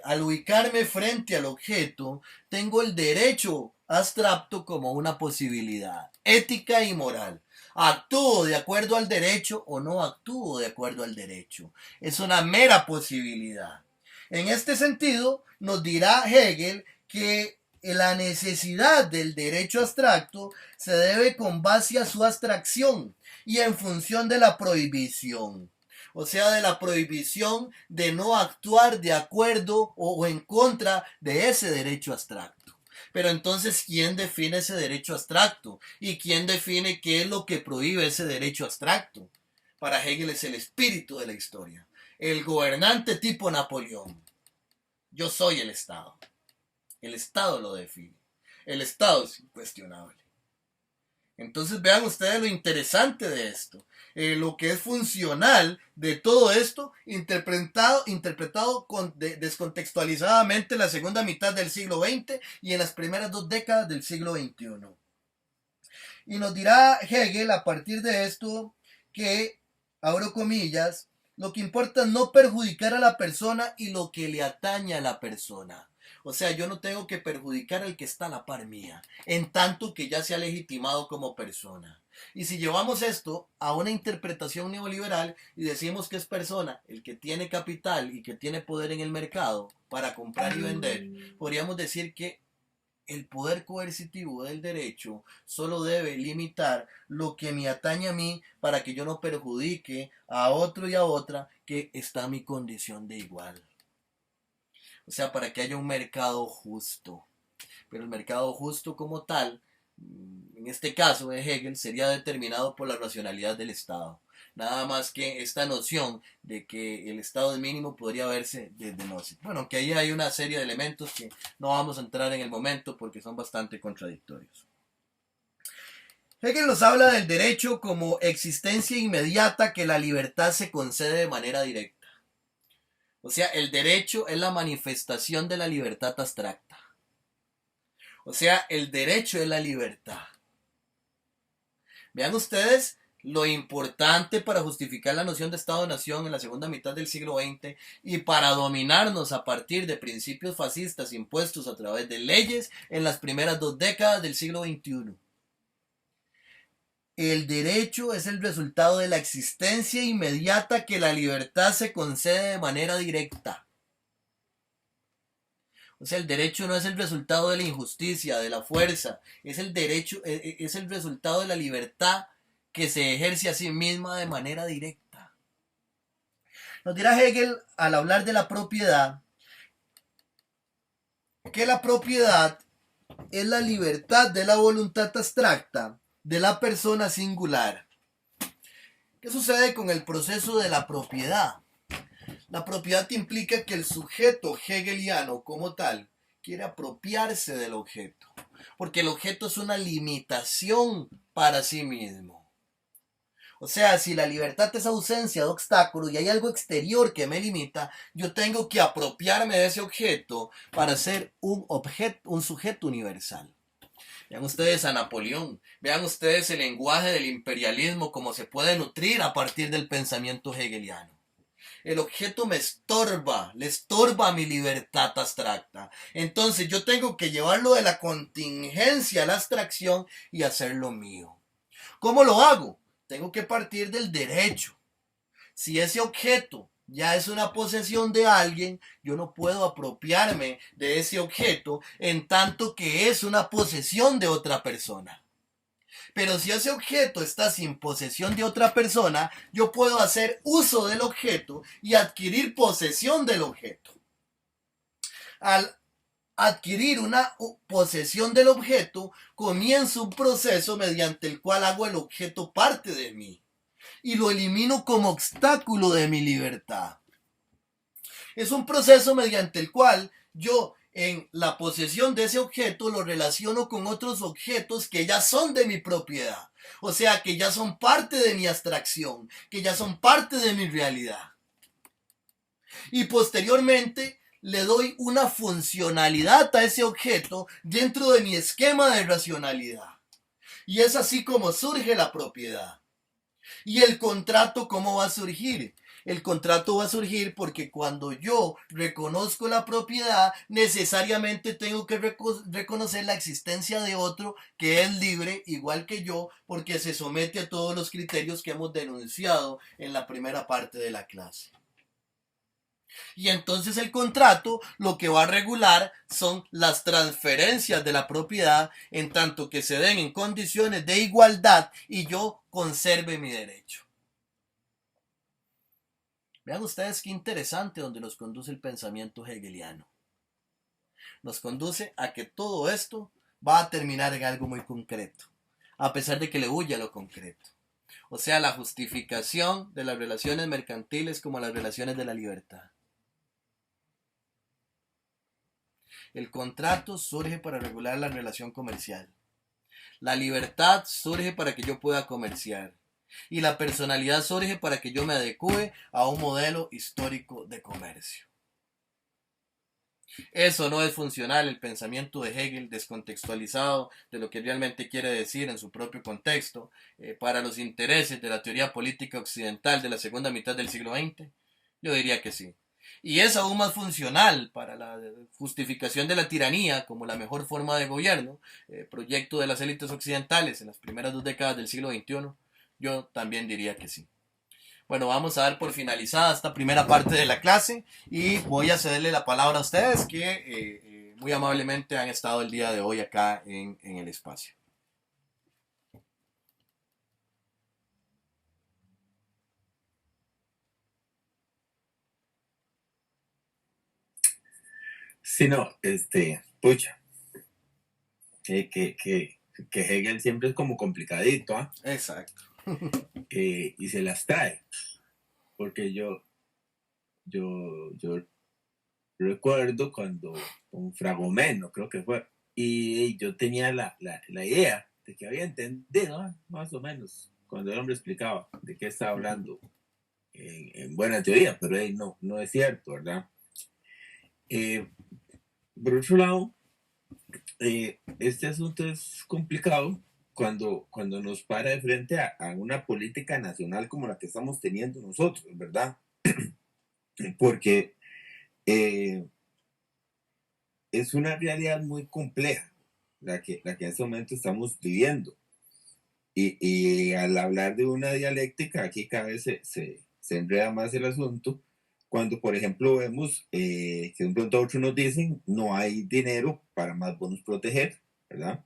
al ubicarme frente al objeto, tengo el derecho abstracto como una posibilidad, ética y moral. ¿Actúo de acuerdo al derecho o no actúo de acuerdo al derecho? Es una mera posibilidad. En este sentido, nos dirá Hegel que la necesidad del derecho abstracto se debe con base a su abstracción y en función de la prohibición. O sea, de la prohibición de no actuar de acuerdo o en contra de ese derecho abstracto. Pero entonces, ¿quién define ese derecho abstracto? ¿Y quién define qué es lo que prohíbe ese derecho abstracto? Para Hegel es el espíritu de la historia. El gobernante tipo Napoleón. Yo soy el Estado. El Estado lo define. El Estado es incuestionable. Entonces vean ustedes lo interesante de esto. Lo que es funcional de todo esto, interpretado descontextualizadamente en la segunda mitad del siglo XX y en las primeras 2 décadas del siglo XXI. Y nos dirá Hegel a partir de esto que, abro comillas, lo que importa es no perjudicar a la persona y lo que le atañe a la persona. O sea, yo no tengo que perjudicar al que está a la par mía, en tanto que ya se ha legitimado como persona. Y si llevamos esto a una interpretación neoliberal y decimos que es persona el que tiene capital y que tiene poder en el mercado para comprar y vender, podríamos decir que el poder coercitivo del derecho solo debe limitar lo que me atañe a mí para que yo no perjudique a otro y a otra que está en mi condición de igual. O sea, para que haya un mercado justo. Pero el mercado justo como tal, en este caso de Hegel, sería determinado por la racionalidad del Estado. Nada más que esta noción de que el estado mínimo podría verse desde Nozick. Bueno, que ahí hay una serie de elementos que no vamos a entrar en el momento porque son bastante contradictorios. Hegel nos habla del derecho como existencia inmediata que la libertad se concede de manera directa. O sea, el derecho es la manifestación de la libertad abstracta. O sea, el derecho es la libertad. Vean ustedes lo importante para justificar la noción de Estado-Nación en la segunda mitad del siglo XX y para dominarnos a partir de principios fascistas impuestos a través de leyes en las primeras 2 décadas del siglo XXI. El derecho es el resultado de la existencia inmediata que la libertad se concede de manera directa. O sea, el derecho no es el resultado de la injusticia, de la fuerza, es el derecho, es el resultado de la libertad que se ejerce a sí misma de manera directa. Nos dirá Hegel al hablar de la propiedad que la propiedad es la libertad de la voluntad abstracta de la persona singular. ¿Qué sucede con el proceso de la propiedad? La propiedad implica que el sujeto hegeliano como tal quiere apropiarse del objeto, porque el objeto es una limitación para sí mismo. O sea, si la libertad es ausencia de obstáculos y hay algo exterior que me limita, yo tengo que apropiarme de ese objeto para ser un sujeto universal. Vean ustedes a Napoleón, vean ustedes el lenguaje del imperialismo, cómo se puede nutrir a partir del pensamiento hegeliano. El objeto me estorba, le estorba mi libertad abstracta. Entonces yo tengo que llevarlo de la contingencia a la abstracción y hacerlo mío. ¿Cómo lo hago? Tengo que partir del derecho. Si ese objeto ya es una posesión de alguien, yo no puedo apropiarme de ese objeto en tanto que es una posesión de otra persona. Pero si ese objeto está sin posesión de otra persona, yo puedo hacer uso del objeto y adquirir posesión del objeto. Al adquirir una posesión del objeto, comienzo un proceso mediante el cual hago el objeto parte de mí y lo elimino como obstáculo de mi libertad. Es un proceso mediante el cual yo en la posesión de ese objeto lo relaciono con otros objetos que ya son de mi propiedad. O sea, que ya son parte de mi abstracción, que ya son parte de mi realidad. Y posteriormente le doy una funcionalidad a ese objeto dentro de mi esquema de racionalidad. Y es así como surge la propiedad. ¿Y el contrato cómo va a surgir? El contrato va a surgir porque cuando yo reconozco la propiedad, necesariamente tengo que reconocer la existencia de otro que es libre, igual que yo, porque se somete a todos los criterios que hemos denunciado en la primera parte de la clase. Y entonces el contrato lo que va a regular son las transferencias de la propiedad en tanto que se den en condiciones de igualdad y yo conserve mi derecho. Vean ustedes qué interesante donde nos conduce el pensamiento hegeliano. Nos conduce a que todo esto va a terminar en algo muy concreto, a pesar de que le huye a lo concreto. O sea, la justificación de las relaciones mercantiles como las relaciones de la libertad. El contrato surge para regular la relación comercial. La libertad surge para que yo pueda comerciar. Y la personalidad surge para que yo me adecue a un modelo histórico de comercio. Eso no es funcional, el pensamiento de Hegel descontextualizado de lo que realmente quiere decir en su propio contexto para los intereses de la teoría política occidental de la segunda mitad del siglo XX. Yo diría que sí. Y es aún más funcional para la justificación de la tiranía como la mejor forma de gobierno, proyecto de las élites occidentales en las primeras 2 décadas del siglo XXI. Yo también diría que sí. Bueno, vamos a dar por finalizada esta primera parte de la clase y voy a cederle la palabra a ustedes que muy amablemente han estado el día de hoy acá en el espacio. Sí, no, pucha, que Hegel siempre es como complicadito, ¿ah? Exacto. y se las trae, porque yo recuerdo cuando un Fragomeno, creo que fue, y yo tenía la idea de que había entendido, más o menos, cuando el hombre explicaba de qué estaba hablando en buena teoría, pero no es cierto, ¿verdad? Eh, por otro lado, este asunto es complicado cuando nos para de frente a una política nacional como la que estamos teniendo nosotros, ¿verdad? Porque eh, es una realidad muy compleja la que en este momento estamos viviendo. Y al hablar de una dialéctica, aquí cada vez se enreda más el asunto. Cuando, por ejemplo, vemos que de un pronto a otro nos dicen no hay dinero para más bonos proteger, ¿verdad?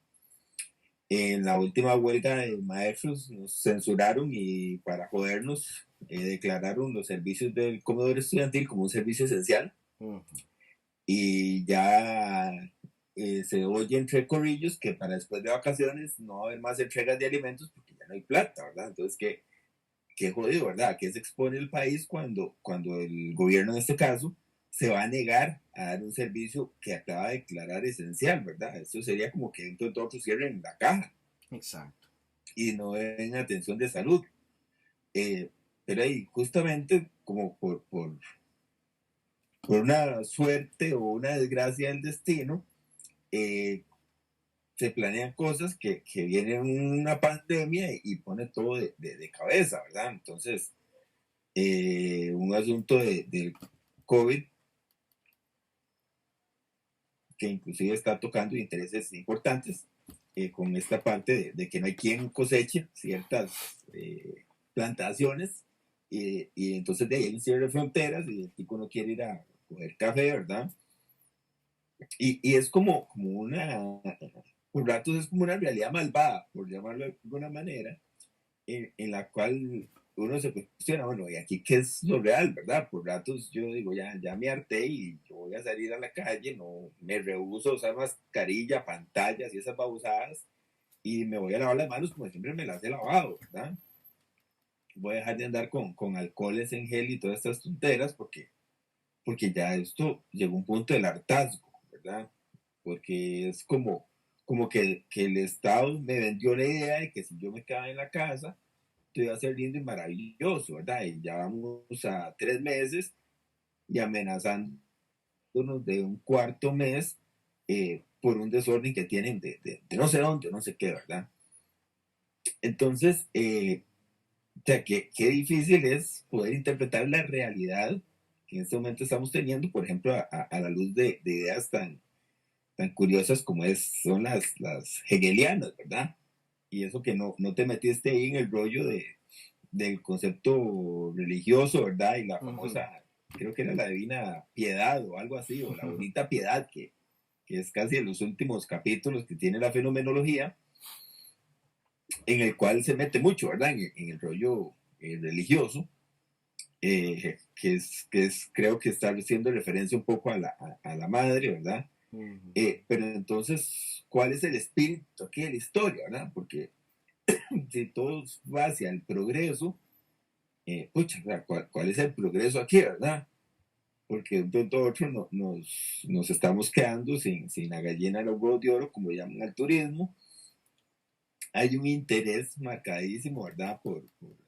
En la última huelga de maestros nos censuraron y para jodernos declararon los servicios del comedor estudiantil como un servicio esencial. Ujú. Y ya se oye entre corrillos que para después de vacaciones no va a haber más entregas de alimentos porque ya no hay plata, ¿verdad? Entonces, qué jodido, ¿verdad? ¿Qué se expone el país cuando el gobierno en este caso se va a negar a dar un servicio que acaba de declarar esencial, ¿verdad? Esto sería como que dentro de todo cierren la caja Exacto. y no den atención de salud. Eh, pero ahí, justamente como por una suerte o una desgracia del destino, eh, se planean cosas que viene una pandemia y pone todo de cabeza, ¿verdad? Entonces, un asunto del COVID que inclusive está tocando intereses importantes con esta parte de que no hay quien coseche ciertas plantaciones y entonces de ahí hay un cierre de fronteras y el tipo no quiere ir a coger café, ¿verdad? Y es como una, por ratos es como una realidad malvada, por llamarlo de alguna manera, en la cual uno se cuestiona, bueno, ¿y aquí qué es lo real, verdad? Por ratos yo digo, ya me harté y yo voy a salir a la calle, no me rehúso a usar mascarilla, pantallas y esas babosadas, y me voy a lavar las manos como siempre me las he lavado, ¿verdad? Voy a dejar de andar con alcoholes en gel y todas estas tonteras porque ya esto llegó a un punto del hartazgo, ¿verdad? Porque es como que el Estado me vendió la idea de que si yo me quedaba en la casa, todo iba a ser lindo y maravilloso, ¿verdad? Y ya vamos a 3 meses y amenazándonos de un cuarto mes por un desorden que tienen de no sé dónde, no sé qué, ¿verdad? Entonces, o sea, qué difícil es poder interpretar la realidad que en este momento estamos teniendo, por ejemplo, a la luz de ideas tan curiosas como son las hegelianas, ¿verdad? Y eso que no te metiste ahí en el rollo del concepto religioso, ¿verdad? Y la Ujú. famosa, creo que era la divina piedad o algo así, o la bonita piedad, que es casi en los últimos capítulos que tiene la fenomenología, en el cual se mete mucho, ¿verdad? En el rollo religioso, que es, creo que está haciendo referencia un poco a la madre, ¿verdad? Ujú. Pero entonces, ¿cuál es el espíritu aquí de la historia, verdad? Porque si todo va hacia el progreso, pucha, ¿cuál es el progreso aquí, verdad? Porque de un pronto a otro nos estamos quedando sin la gallina de los huevos de oro, como llaman al turismo. Hay un interés marcadísimo, ¿verdad?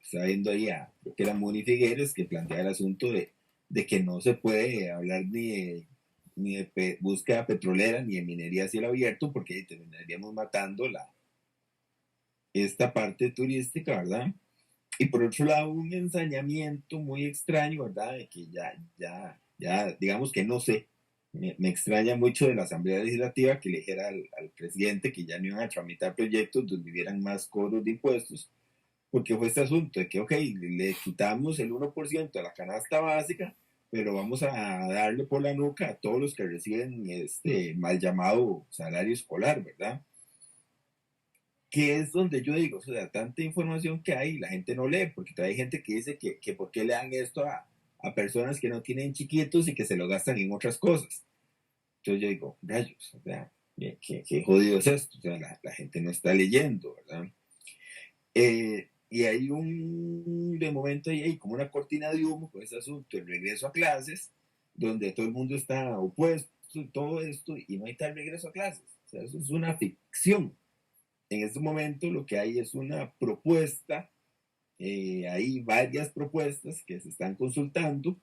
Está viendo ahí creo que era Moni Figueres, que plantea el asunto de que no se puede hablar ni de búsqueda petrolera ni de minería a cielo abierto, porque terminaríamos matando esta parte turística, ¿verdad? Y por otro lado, un ensañamiento muy extraño, ¿verdad? De que ya, digamos que no sé, me extraña mucho de la Asamblea Legislativa que le dijera al presidente que ya no iban a tramitar proyectos donde hubieran más cobros de impuestos, porque fue este asunto de que, ok, le quitamos el 1% a la canasta básica, pero vamos a darle por la nuca a todos los que reciben este mal llamado salario escolar, ¿verdad? Que es donde yo digo, o sea, tanta información que hay y la gente no lee, porque hay gente que dice que por qué le dan esto a personas que no tienen chiquitos y que se lo gastan en otras cosas. Entonces yo digo, rayos, o sea, qué jodido es esto, o sea, la gente no está leyendo, ¿verdad? y hay de momento hay como una cortina de humo con ese asunto, el regreso a clases, donde todo el mundo está opuesto y todo esto, y no hay tal regreso a clases. O sea, eso es una ficción. En este momento lo que hay es una propuesta, hay varias propuestas que se están consultando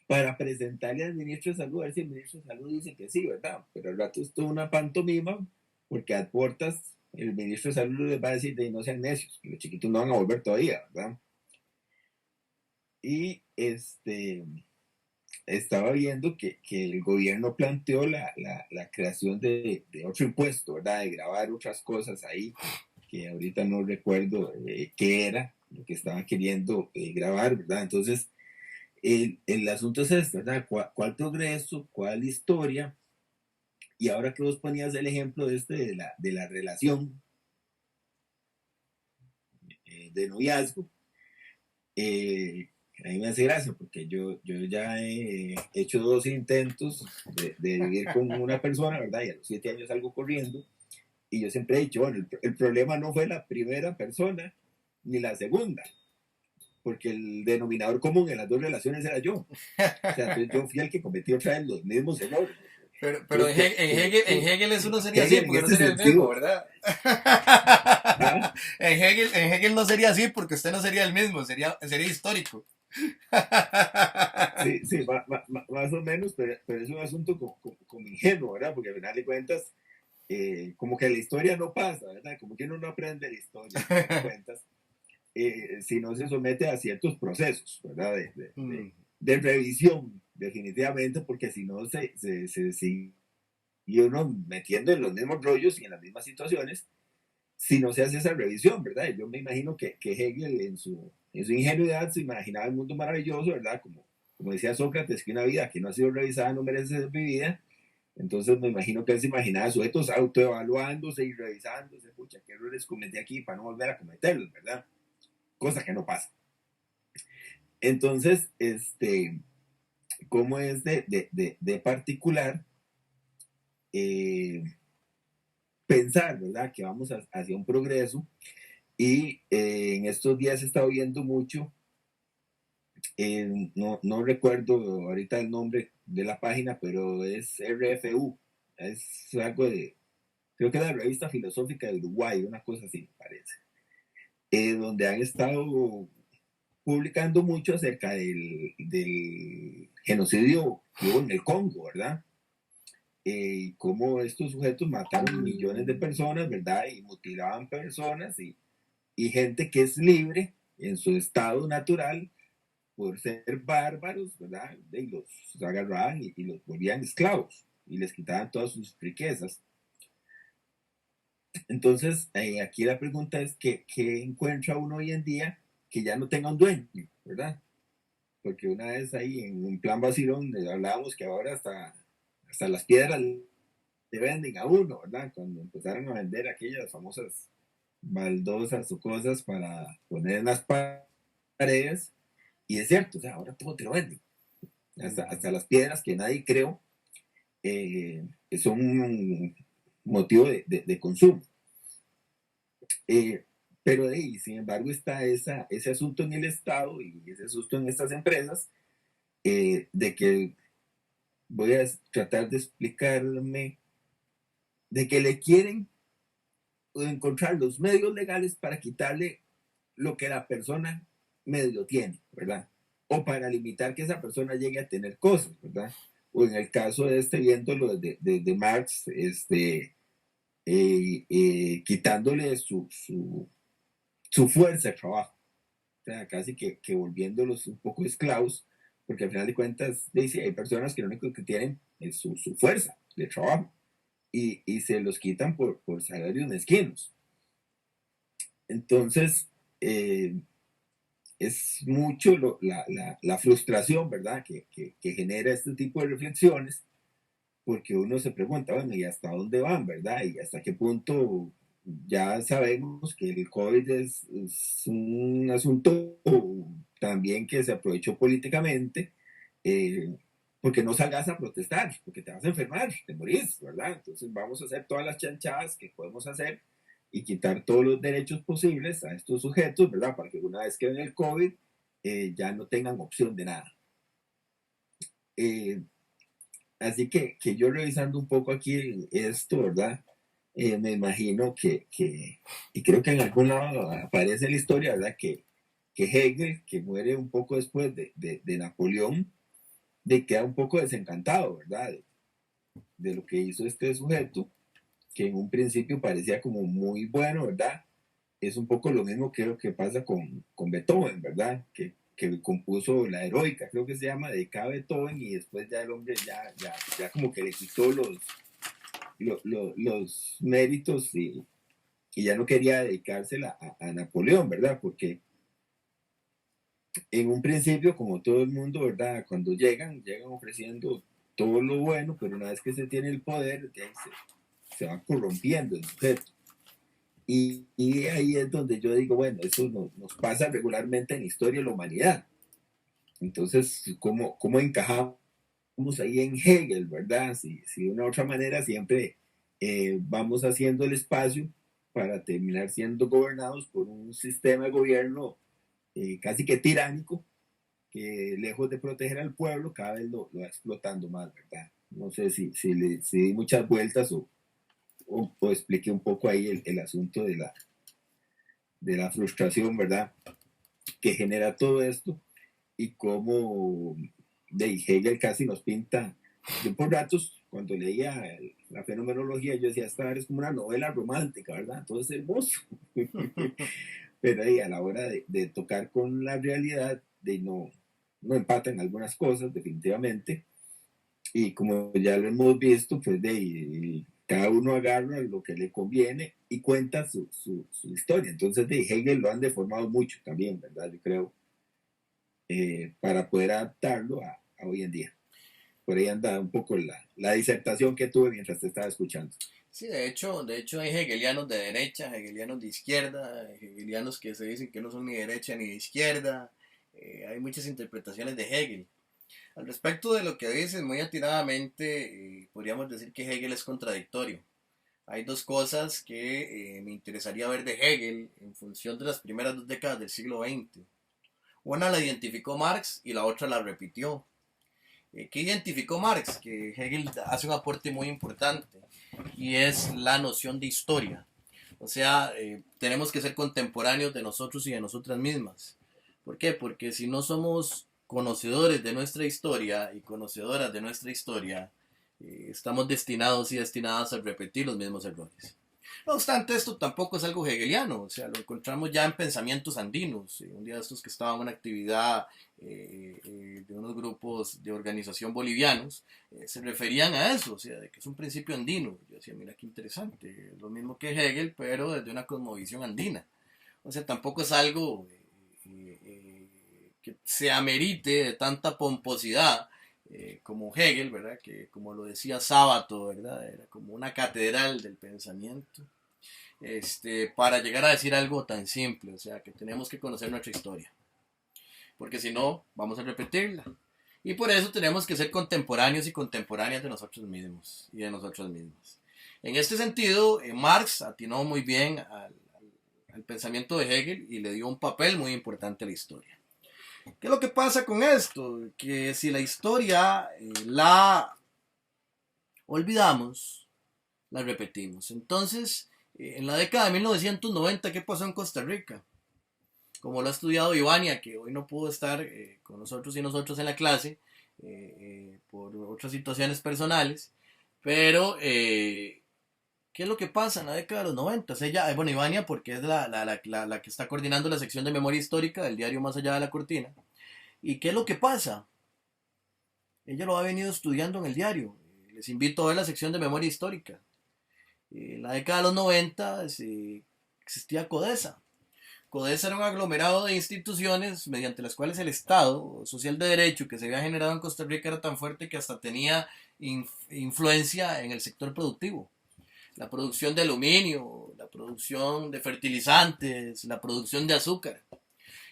para presentarle al ministro de Salud, a ver si el ministro de Salud dice que sí, ¿verdad? Pero al rato es toda una pantomima, porque a puertas el ministro de Salud les va a decir de no sean necios, que los chiquitos no van a volver todavía, ¿verdad? Y estaba viendo que el gobierno planteó la creación de otro impuesto, ¿verdad? De grabar otras cosas ahí, que ahorita no recuerdo qué era lo que estaban queriendo grabar, ¿verdad? Entonces, el asunto es este, ¿verdad? ¿Cuál progreso? ¿Cuál historia? Y ahora que vos ponías el ejemplo de la relación de noviazgo, a mí me hace gracia porque yo ya he hecho 2 intentos de vivir con una persona, ¿verdad? Y a los 7 años salgo corriendo. Y yo siempre he dicho, bueno, el problema no fue la primera persona ni la segunda, porque el denominador común en las 2 relaciones era yo. O sea, entonces yo fui el que cometió otra vez los mismos errores. Pero en Hegel eso no sería así, porque no sería el mismo, ¿verdad? ¿Ah? En Hegel no sería así porque usted no sería el mismo, sería histórico. Sí, más o menos, pero es un asunto como ingenuo, ¿verdad? Porque al final de cuentas, como que la historia no pasa, ¿verdad? Como que uno no aprende la historia, al final de cuentas, si no se somete a ciertos procesos, ¿verdad? De revisión, definitivamente, porque si no se sigue uno metiendo en los mismos rollos y en las mismas situaciones, si no se hace esa revisión, ¿verdad? Yo me imagino que Hegel en su ingenuidad se imaginaba el mundo maravilloso, ¿verdad? Como decía Sócrates, que una vida que no ha sido revisada no merece ser vivida. Entonces me imagino que él se imaginaba sujetos autoevaluándose y revisándose, pucha, qué errores cometí aquí para no volver a cometerlos, ¿verdad? Cosa que no pasa. Entonces, ¿cómo es de particular pensar, ¿verdad? Que vamos hacia un progreso y en estos días he estado viendo mucho, no recuerdo ahorita el nombre de la página, pero es RFU, es algo creo que es la revista filosófica de Uruguay, una cosa así me parece, donde han estado publicando mucho acerca del genocidio que hubo en el Congo, ¿verdad? Cómo estos sujetos mataron millones de personas, ¿verdad? Y mutilaban personas y gente que es libre en su estado natural por ser bárbaros, ¿verdad? Y los agarraban y los volvían esclavos y les quitaban todas sus riquezas. Entonces, aquí la pregunta es, ¿qué encuentra uno hoy en día que ya no tenga un dueño, ¿verdad? Porque una vez ahí en un plan vacilón hablábamos que ahora hasta las piedras le venden a uno, ¿verdad? Cuando empezaron a vender aquellas famosas baldosas o cosas para poner en las paredes, y es cierto, o sea, ahora todo te lo venden. Hasta las piedras que nadie creó son un motivo de consumo. Pero sin embargo está ese asunto en el Estado y ese asunto en estas empresas, de que voy a tratar de explicarme, de que le quieren encontrar los medios legales para quitarle lo que la persona medio tiene, ¿verdad? O para limitar que esa persona llegue a tener cosas, ¿verdad? O en el caso de viéndolo de Marx, quitándole su fuerza de trabajo, o sea, casi que volviéndolos un poco esclavos, porque al final de cuentas hay personas que lo único que tienen es su fuerza de trabajo y se los quitan por salarios mezquinos. Entonces, es mucho la frustración, ¿verdad?, que genera este tipo de reflexiones, porque uno se pregunta, bueno, ¿y hasta dónde van, verdad? ¿Y hasta qué punto ya sabemos que el COVID es un asunto también que se aprovechó políticamente, porque no salgas a protestar, porque te vas a enfermar, te morís, ¿verdad? Entonces vamos a hacer todas las chanchadas que podemos hacer y quitar todos los derechos posibles a estos sujetos, ¿verdad? Para que una vez que ven el COVID ya no tengan opción de nada. Así que yo revisando un poco aquí esto, ¿verdad? Me imagino y creo que en algún lado aparece la historia, ¿verdad? Que Hegel, que muere un poco después de Napoleón, queda un poco desencantado, ¿verdad? De lo que hizo este sujeto, que en un principio parecía como muy bueno, ¿verdad? Es un poco lo mismo que lo que pasa con Beethoven, ¿verdad? Que compuso la heroica, creo que se llama, dedicada a Beethoven, y después ya el hombre ya como que le quitó los méritos y ya no quería dedicársela a Napoleón, ¿verdad? Porque en un principio, como todo el mundo, ¿verdad? Cuando llegan ofreciendo todo lo bueno, pero una vez que se tiene el poder, se va corrompiendo el sujeto. Y ahí es donde yo digo, bueno, eso nos pasa regularmente en la historia de la humanidad. Entonces, ¿cómo encajamos ahí en Hegel, verdad? Si de una u otra manera siempre vamos haciendo el espacio para terminar siendo gobernados por un sistema de gobierno casi que tiránico, que lejos de proteger al pueblo, cada vez lo va explotando más, ¿verdad? No sé si di muchas vueltas o expliqué un poco ahí el asunto de la frustración, ¿verdad? Que genera todo esto y cómo de Hegel casi nos pinta. Yo por ratos, cuando leía la fenomenología, yo decía, esta es como una novela romántica, ¿verdad? Todo es hermoso. Pero ahí a la hora de tocar con la realidad, no empatan algunas cosas, definitivamente. Y como ya lo hemos visto, pues cada uno agarra lo que le conviene y cuenta su historia. Entonces de Hegel lo han deformado mucho también, ¿verdad? Yo creo, para poder adaptarlo a hoy en día. Por ahí anda un poco la disertación que tuve mientras te estaba escuchando. Sí, de hecho hay hegelianos de derecha, hegelianos de izquierda, hegelianos que se dicen que no son ni de derecha ni de izquierda. Hay muchas interpretaciones de Hegel. Al respecto de lo que dices, muy atinadamente, podríamos decir que Hegel es contradictorio. Hay dos cosas que me interesaría ver de Hegel en función de las primeras 2 décadas del siglo XX. Una la identificó Marx y la otra la repitió. ¿Qué identificó Marx? Que Hegel hace un aporte muy importante y es la noción de historia. O sea, tenemos que ser contemporáneos de nosotros y de nosotras mismas. ¿Por qué? Porque si no somos conocedores de nuestra historia y conocedoras de nuestra historia, estamos destinados y destinadas a repetir los mismos errores. No obstante, esto tampoco es algo hegeliano, o sea, lo encontramos ya en pensamientos andinos. Un día de estos que estaba en una actividad de unos grupos de organización bolivianos, se referían a eso, o sea, de que es un principio andino. Yo decía, mira qué interesante, lo mismo que Hegel, pero desde una cosmovisión andina. O sea, tampoco es algo que se amerite de tanta pomposidad como Hegel, ¿verdad? Que como lo decía Sábato, ¿verdad? Era como una catedral del pensamiento, para llegar a decir algo tan simple, o sea, que tenemos que conocer nuestra historia, porque si no, vamos a repetirla. Y por eso tenemos que ser contemporáneos y contemporáneas de nosotros mismos y de nosotros mismos. En este sentido, Marx atinó muy bien al pensamiento de Hegel y le dio un papel muy importante a la historia. ¿Qué es lo que pasa con esto? Que si la historia la olvidamos, la repetimos. Entonces, en la década de 1990, ¿qué pasó en Costa Rica? Como lo ha estudiado Ivania, que hoy no pudo estar con nosotros y nosotros en la clase por otras situaciones personales, pero ¿qué es lo que pasa en la década de los 90? Ella, bueno, Ivania, porque es la que está coordinando la sección de memoria histórica del diario Más Allá de la Cortina. ¿Y qué es lo que pasa? Ella lo ha venido estudiando en el diario. Les invito a ver la sección de memoria histórica. En la década de los 90 existía CODESA. CODESA era un aglomerado de instituciones mediante las cuales el Estado social de derecho que se había generado en Costa Rica era tan fuerte que hasta tenía influencia en el sector productivo. La producción de aluminio, la producción de fertilizantes, la producción de azúcar.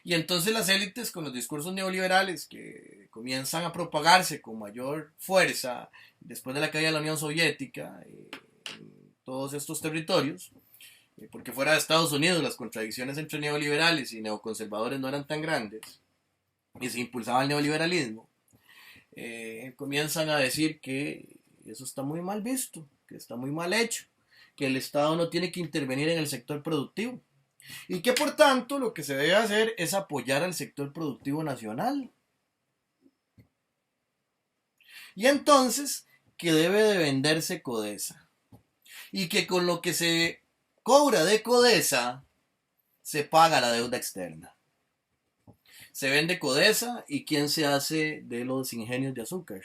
Y entonces las élites con los discursos neoliberales que comienzan a propagarse con mayor fuerza después de la caída de la Unión Soviética en todos estos territorios, porque fuera de Estados Unidos las contradicciones entre neoliberales y neoconservadores no eran tan grandes, y se impulsaba el neoliberalismo, comienzan a decir que eso está muy mal visto, que está muy mal hecho, que el Estado no tiene que intervenir en el sector productivo, y que por tanto lo que se debe hacer es apoyar al sector productivo nacional. Y entonces que debe de venderse Codesa, y que con lo que se cobra de Codesa se paga la deuda externa. Se vende Codesa, y ¿quién se hace de los ingenios de azúcar?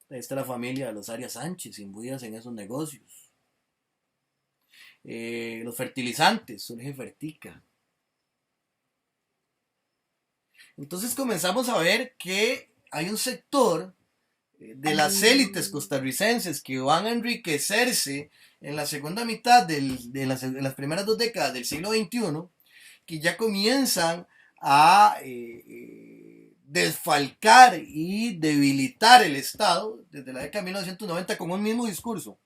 Ahí está la familia de los Arias Sánchez imbuidas en esos negocios. Los fertilizantes, surge Fertica. Entonces comenzamos a ver que hay un sector de las élites costarricenses que van a enriquecerse en la segunda mitad de las primeras 2 décadas del siglo XXI, que ya comienzan a desfalcar y debilitar el Estado desde la década de 1990 con un mismo discurso.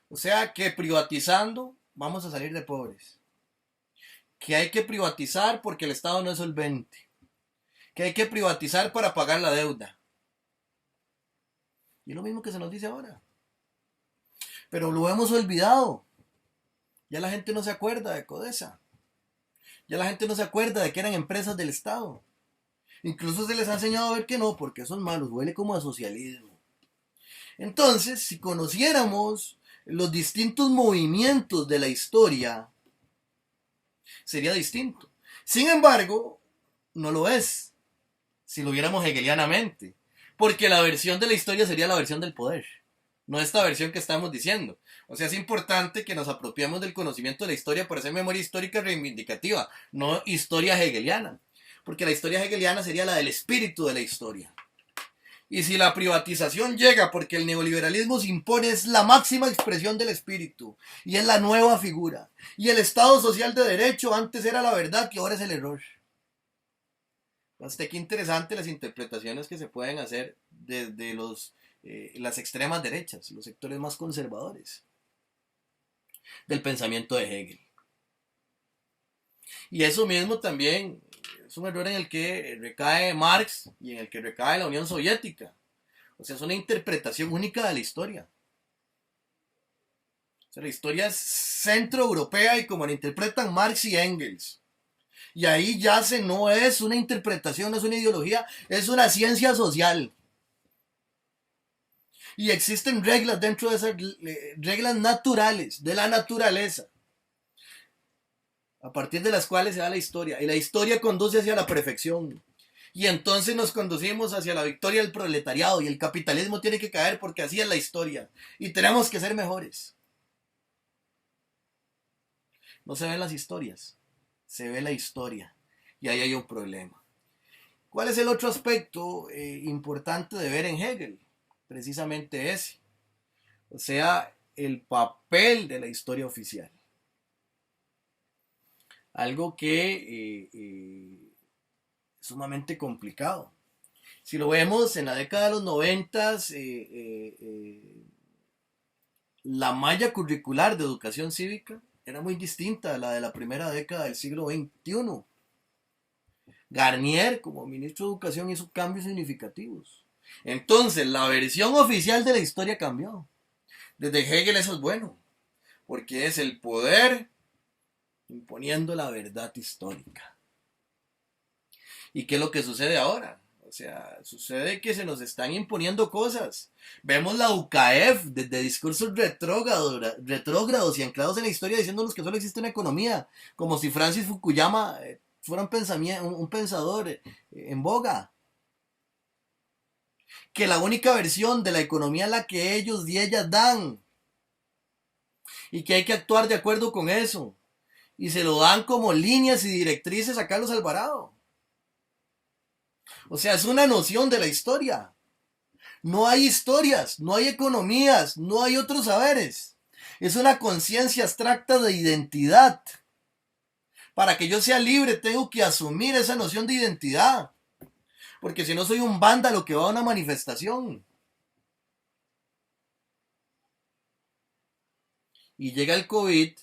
O sea que privatizando vamos a salir de pobres, que hay que privatizar porque el Estado no es solvente, que hay que privatizar para pagar la deuda. Y es lo mismo que se nos dice ahora. Pero lo hemos olvidado. Ya la gente no se acuerda de Codesa. Ya la gente no se acuerda de que eran empresas del Estado. Incluso se les ha enseñado a ver que no, porque son malos, huele como a socialismo. Entonces, si conociéramos los distintos movimientos de la historia, sería distinto. Sin embargo, no lo es, si lo viéramos hegelianamente, porque la versión de la historia sería la versión del poder, no esta versión que estamos diciendo. O sea, es importante que nos apropiemos del conocimiento de la historia por hacer memoria histórica reivindicativa, no historia hegeliana, porque la historia hegeliana sería la del espíritu de la historia. Y si la privatización llega porque el neoliberalismo se impone, es la máxima expresión del espíritu y es la nueva figura. Y el Estado social de derecho antes era la verdad, que ahora es el error. Hasta qué interesante las interpretaciones que se pueden hacer desde las extremas derechas, los sectores más conservadores del pensamiento de Hegel. Y eso mismo también es un error en el que recae Marx y en el que recae la Unión Soviética. O sea, es una interpretación única de la historia. O sea, la historia es centroeuropea y como la interpretan Marx y Engels. Y ahí yace, no es una interpretación, no es una ideología, es una ciencia social. Y existen reglas dentro de esas reglas naturales, de la naturaleza, a partir de las cuales se da la historia. Y la historia conduce hacia la perfección. Y entonces nos conducimos hacia la victoria del proletariado. Y el capitalismo tiene que caer porque así es la historia. Y tenemos que ser mejores. No se ven las historias, se ve la historia. Y ahí hay un problema. ¿Cuál es el otro aspecto importante de ver en Hegel? Precisamente ese. O sea, el papel de la historia oficial. Algo que es sumamente complicado. Si lo vemos en la década de los 90, la malla curricular de educación cívica era muy distinta a la de la primera década del siglo XXI. Garnier, como ministro de Educación, hizo cambios significativos. Entonces, la versión oficial de la historia cambió. Desde Hegel eso es bueno, porque es el poder imponiendo la verdad histórica. ¿Y qué es lo que sucede ahora? O sea, sucede que se nos están imponiendo cosas. Vemos la UCAEF desde discursos retrógrados y anclados en la historia diciéndonos que solo existe una economía, como si Francis Fukuyama fuera un pensador en boga. Que la única versión de la economía es la que ellos y ellas dan. Y que hay que actuar de acuerdo con eso. Y se lo dan como líneas y directrices a Carlos Alvarado. O sea, es una noción de la historia. No hay historias, no hay economías, no hay otros saberes. Es una conciencia abstracta de identidad. Para que yo sea libre tengo que asumir esa noción de identidad. Porque si no soy un vándalo que va a una manifestación. Y llega el COVID,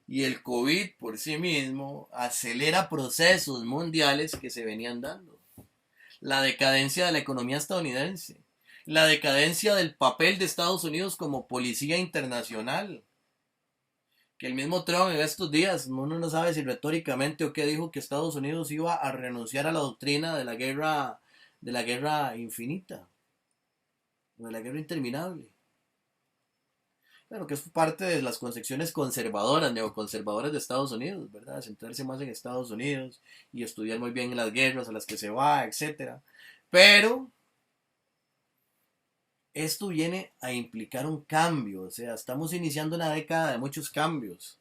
y el COVID por sí mismo acelera procesos mundiales que se venían dando. La decadencia de la economía estadounidense, la decadencia del papel de Estados Unidos como policía internacional, que el mismo Trump en estos días, uno no sabe si retóricamente o qué dijo, que Estados Unidos iba a renunciar a la doctrina de la guerra infinita, de la guerra interminable. Pero que es parte de las concepciones conservadoras, neoconservadoras de Estados Unidos, ¿verdad? Centrarse más en Estados Unidos y estudiar muy bien las guerras a las que se va, etcétera. Pero esto viene a implicar un cambio, o sea, estamos iniciando una década de muchos cambios.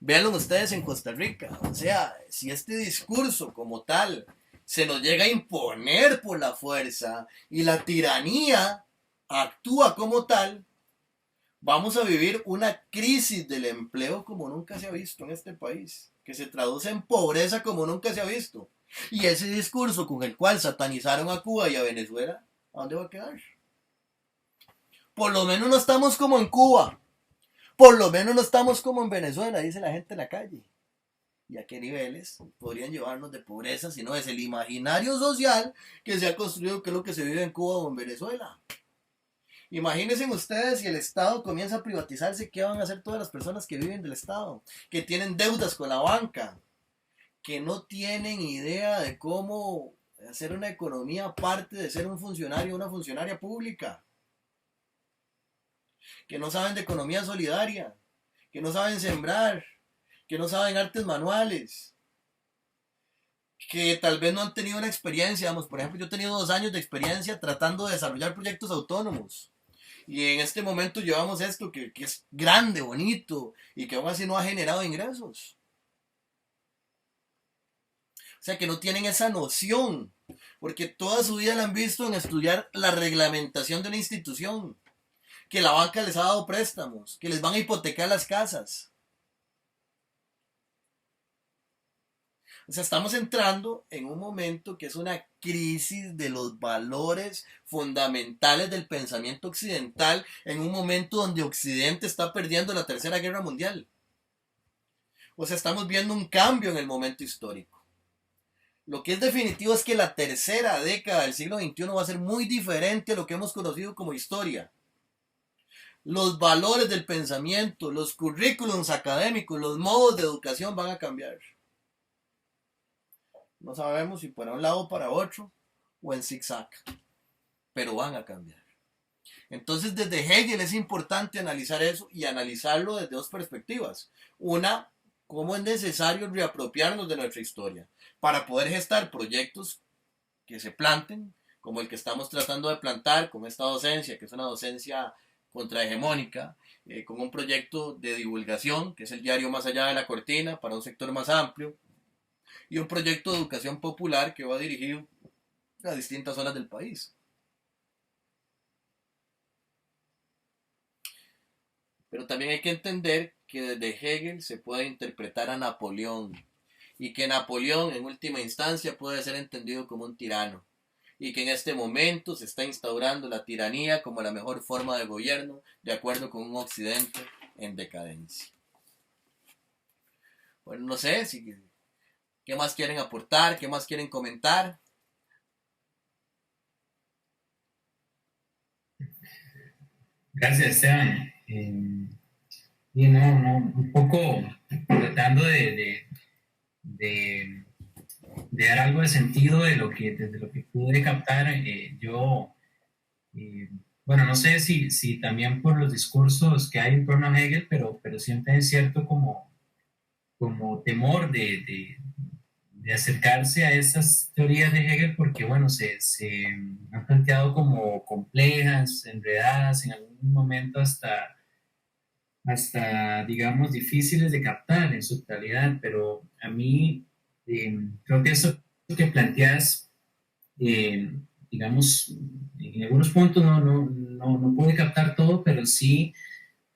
Véanlo ustedes en Costa Rica, o sea, si este discurso como tal se nos llega a imponer por la fuerza y la tiranía actúa como tal, vamos a vivir una crisis del empleo como nunca se ha visto en este país, que se traduce en pobreza como nunca se ha visto. Y ese discurso con el cual satanizaron a Cuba y a Venezuela, ¿a dónde va a quedar? Por lo menos no estamos como en Cuba. Por lo menos no estamos como en Venezuela, dice la gente en la calle. ¿Y a qué niveles podrían llevarnos de pobreza si no es el imaginario social que se ha construido, que es lo que se vive en Cuba o en Venezuela? Imagínense ustedes si el Estado comienza a privatizarse, ¿qué van a hacer todas las personas que viven del Estado? Que tienen deudas con la banca, que no tienen idea de cómo hacer una economía aparte de ser un funcionario o una funcionaria pública, que no saben de economía solidaria, que no saben sembrar, que no saben artes manuales, que tal vez no han tenido una experiencia. Vamos, por ejemplo, yo he tenido 2 años de experiencia tratando de desarrollar proyectos autónomos. Y en este momento llevamos esto que es grande, bonito, y que aún así no ha generado ingresos. O sea, que no tienen esa noción, porque toda su vida la han visto en estudiar la reglamentación de una institución, que la banca les ha dado préstamos, que les van a hipotecar las casas. O sea, estamos entrando en un momento que es una crisis de los valores fundamentales del pensamiento occidental, en un momento donde Occidente está perdiendo la Tercera Guerra Mundial. O sea, estamos viendo un cambio en el momento histórico. Lo que es definitivo es que la tercera década del siglo XXI va a ser muy diferente a lo que hemos conocido como historia. Los valores del pensamiento, los currículums académicos, los modos de educación van a cambiar. No sabemos si para un lado o para otro o en zigzag, pero van a cambiar. Entonces, desde Hegel es importante analizar eso y analizarlo desde 2 perspectivas. Una, cómo es necesario reapropiarnos de nuestra historia para poder gestar proyectos que se planten, como el que estamos tratando de plantar con esta docencia, que es una docencia contrahegemónica, con un proyecto de divulgación, que es el diario Más Allá de la Cortina, para un sector más amplio, y un proyecto de educación popular que va dirigido a distintas zonas del país. Pero también hay que entender que desde Hegel se puede interpretar a Napoleón, y que Napoleón en última instancia puede ser entendido como un tirano, y que en este momento se está instaurando la tiranía como la mejor forma de gobierno, de acuerdo con un Occidente en decadencia. Bueno, no sé si... ¿Qué más quieren aportar? ¿Qué más quieren comentar? Gracias, Esteban. Y no, un poco tratando de, de dar algo de sentido desde lo que pude captar. Yo, bueno, no sé si también por los discursos que hay en torno a Hegel, pero siempre es cierto como temor de acercarse a esas teorías de Hegel porque, bueno, se han planteado como complejas, enredadas, en algún momento hasta, digamos, difíciles de captar en su totalidad, pero a mí creo que eso que planteas, digamos, en algunos puntos no pude captar todo, pero sí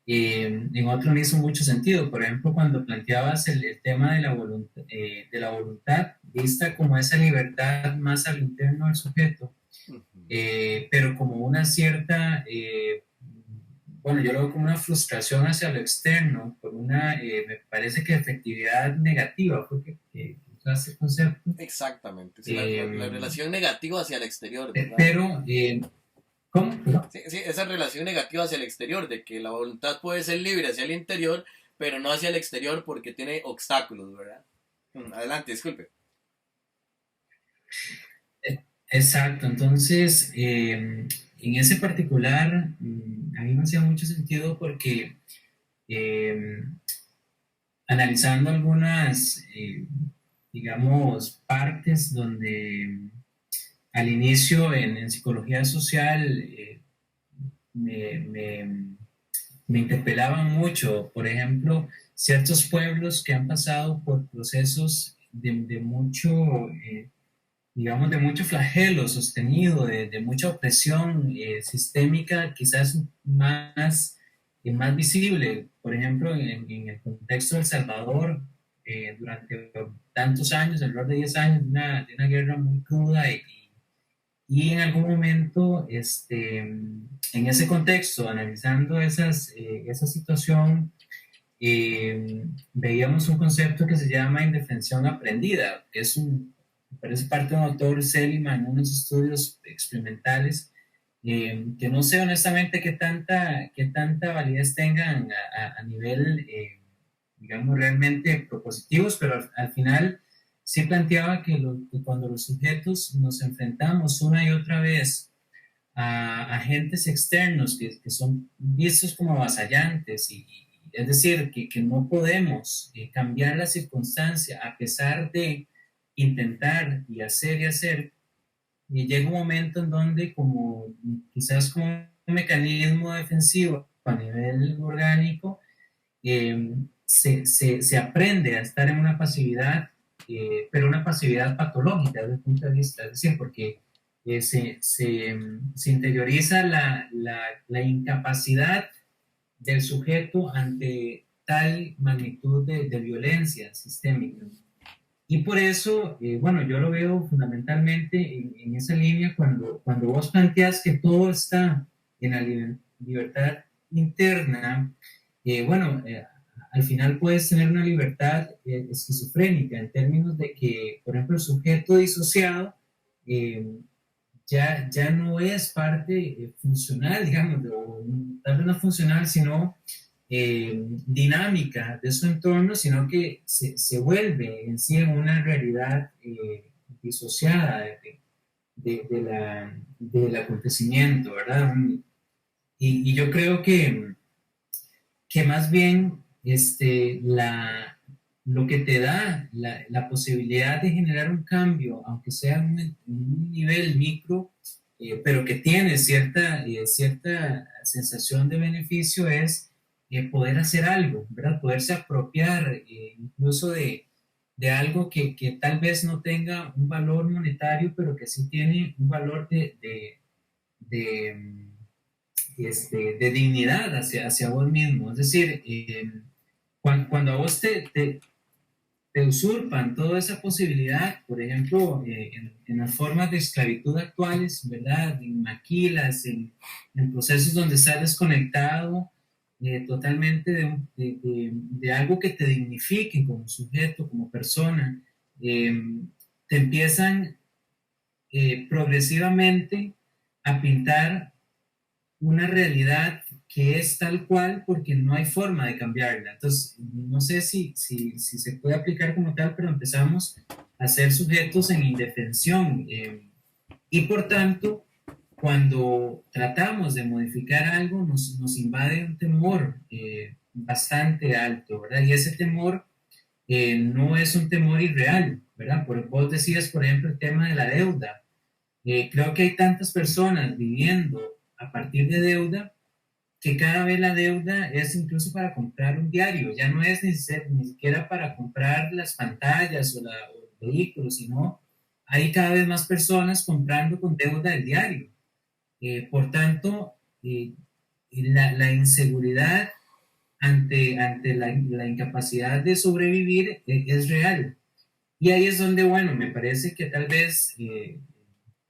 en otro me hizo mucho sentido. Por ejemplo, cuando planteabas el tema de la voluntad vista como esa libertad más al interno del sujeto, pero como una cierta bueno, yo lo veo como una frustración hacia lo externo, por una, me parece que efectividad negativa, porque usaste el concepto. Exactamente, sí, la Eh, relación negativa hacia el exterior, ¿verdad? pero, ¿cómo? Sí, sí, esa relación negativa hacia el exterior, de que la voluntad puede ser libre hacia el interior, pero no hacia el exterior porque tiene obstáculos, ¿verdad? Adelante, disculpe. Exacto, entonces, en ese particular, a mí me hacía mucho sentido porque eh, analizando algunas, digamos, partes donde al inicio en psicología social me, me, me interpelaban mucho, por ejemplo, ciertos pueblos que han pasado por procesos de mucho, digamos, de mucho flagelo sostenido, de mucha opresión sistémica, quizás más visible. Por ejemplo, en el contexto de El Salvador, durante tantos años, alrededor de 10 años, de una guerra muy cruda y en algún momento, en ese contexto, analizando esa situación, veíamos un concepto que se llama indefensión aprendida, que me parece parte de un autor, Seligman, en unos estudios experimentales, que no sé honestamente qué tanta validez tengan a nivel, digamos, realmente propositivos, pero al final sí planteaba que cuando los sujetos nos enfrentamos una y otra vez a agentes externos que son vistos como avasallantes es decir, que no podemos cambiar la circunstancia a pesar de intentar y hacer, y llega un momento en donde como quizás como un mecanismo defensivo a nivel orgánico, se aprende a estar en una pasividad, pero una pasividad patológica desde el punto de vista, es decir, porque se interioriza la incapacidad del sujeto ante tal magnitud de violencia sistémica. Y por eso, bueno, yo lo veo fundamentalmente en esa línea cuando vos planteas que todo está en la libertad interna, bueno, al final puedes tener una libertad esquizofrénica en términos de que, por ejemplo, el sujeto disociado eh, ya no es parte funcional, digamos, tal vez no funcional, sino dinámica de su entorno, sino que se vuelve en sí una realidad disociada del acontecimiento, ¿verdad? Y yo creo que más bien lo que te da la posibilidad de generar un cambio, aunque sea en un nivel micro, pero que tiene cierta sensación de beneficio, es poder hacer algo, ¿verdad? Poderse apropiar incluso de algo que tal vez no tenga un valor monetario, pero que sí tiene un valor de, de dignidad hacia vos mismo. Es decir, cuando a vos te usurpan toda esa posibilidad, por ejemplo, en las formas de esclavitud actuales, ¿verdad? En maquilas, en procesos donde estás desconectado totalmente de algo que te dignifique como sujeto, como persona, eh, te empiezan progresivamente a pintar una realidad que es tal cual porque no hay forma de cambiarla. Entonces, no sé si se puede aplicar como tal, pero empezamos a ser sujetos en indefensión. Y por tanto, cuando tratamos de modificar algo, nos invade un temor bastante alto, ¿verdad? Y ese temor no es un temor irreal, ¿verdad? Vos decías, por ejemplo, el tema de la deuda. Creo que hay tantas personas viviendo a partir de deuda que cada vez la deuda es incluso para comprar un diario, ya no es ni siquiera para comprar las pantallas o los vehículos, sino hay cada vez más personas comprando con deuda el diario. Por tanto, la inseguridad ante la incapacidad de sobrevivir es real. Y ahí es donde, bueno, me parece que tal vez,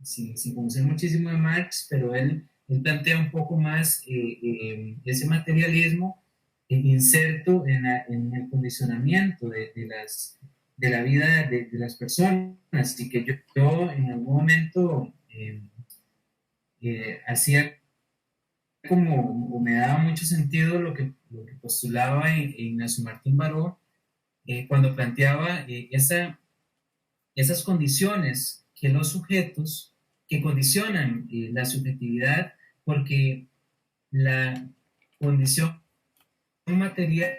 sin conocer muchísimo de Marx, pero él él plantea un poco más ese materialismo inserto en el condicionamiento de la vida de las personas, y que yo en algún momento hacía como, o me daba mucho sentido lo que postulaba Ignacio Martín Baró, cuando planteaba esas condiciones que los sujetos, que condicionan la subjetividad, porque la condición material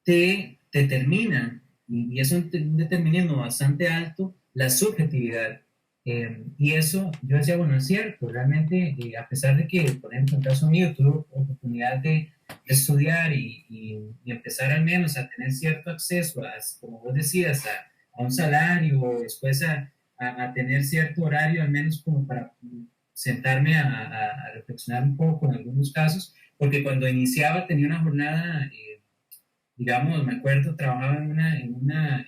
te determina, y es un determinismo bastante alto, la subjetividad. Y eso, yo decía, bueno, es cierto, realmente, a pesar de que, por ejemplo, en el caso mío, tuve oportunidad de estudiar y empezar al menos a tener cierto acceso, como vos decías, a un salario, después a tener cierto horario, al menos como para sentarme a reflexionar un poco en algunos casos, porque cuando iniciaba tenía una jornada, digamos, me acuerdo, trabajaba en una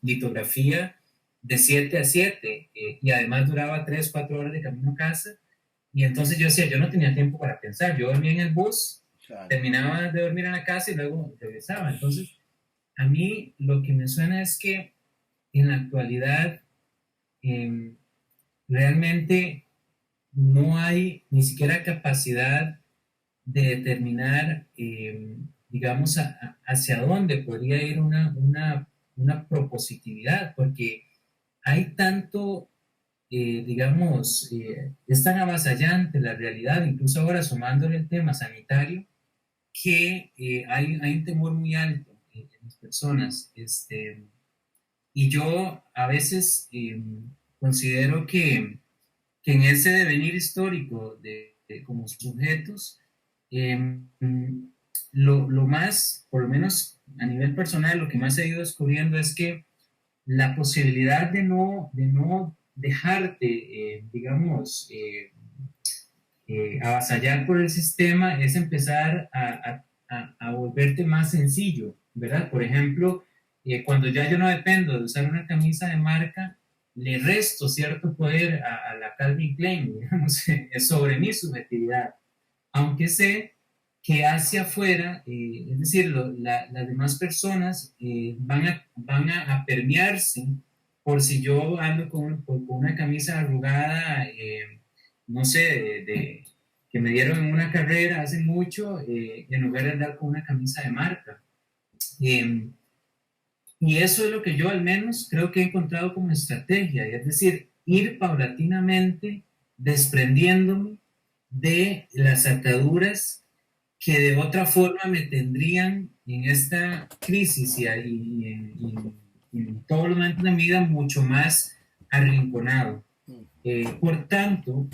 litografía de 7 a 7, y además duraba 3, 4 horas de camino a casa, y entonces yo decía, yo no tenía tiempo para pensar, yo dormía en el bus, Claro. terminaba de dormir en la casa y luego regresaba. Entonces, a mí lo que me suena es que en la actualidad realmente no hay ni siquiera capacidad de determinar, digamos, hacia dónde podría ir una propositividad, porque hay tanto, digamos, es tan avasallante la realidad, incluso ahora sumándole el tema sanitario, que hay un temor muy alto en las personas. Y yo a veces considero que en ese devenir histórico como sujetos, eh, lo más, por lo menos a nivel personal, lo que más he ido descubriendo es que la posibilidad de no dejarte, digamos, avasallar por el sistema es empezar a volverte más sencillo, ¿verdad? Por ejemplo, cuando ya yo no dependo de usar una camisa de marca, le resto cierto poder a la Calvin Klein, digamos, sobre mi subjetividad, aunque sé que hacia afuera, es decir, las demás personas van a permearse por si yo ando con una camisa arrugada, no sé, que me dieron en una carrera hace mucho, en lugar de andar con una camisa de marca. Eh, y eso es lo que yo al menos creo que he encontrado como estrategia, es decir, ir paulatinamente desprendiéndome de las ataduras que de otra forma me tendrían en esta crisis y en todos los momentos de mi vida mucho más arrinconado. Por tanto,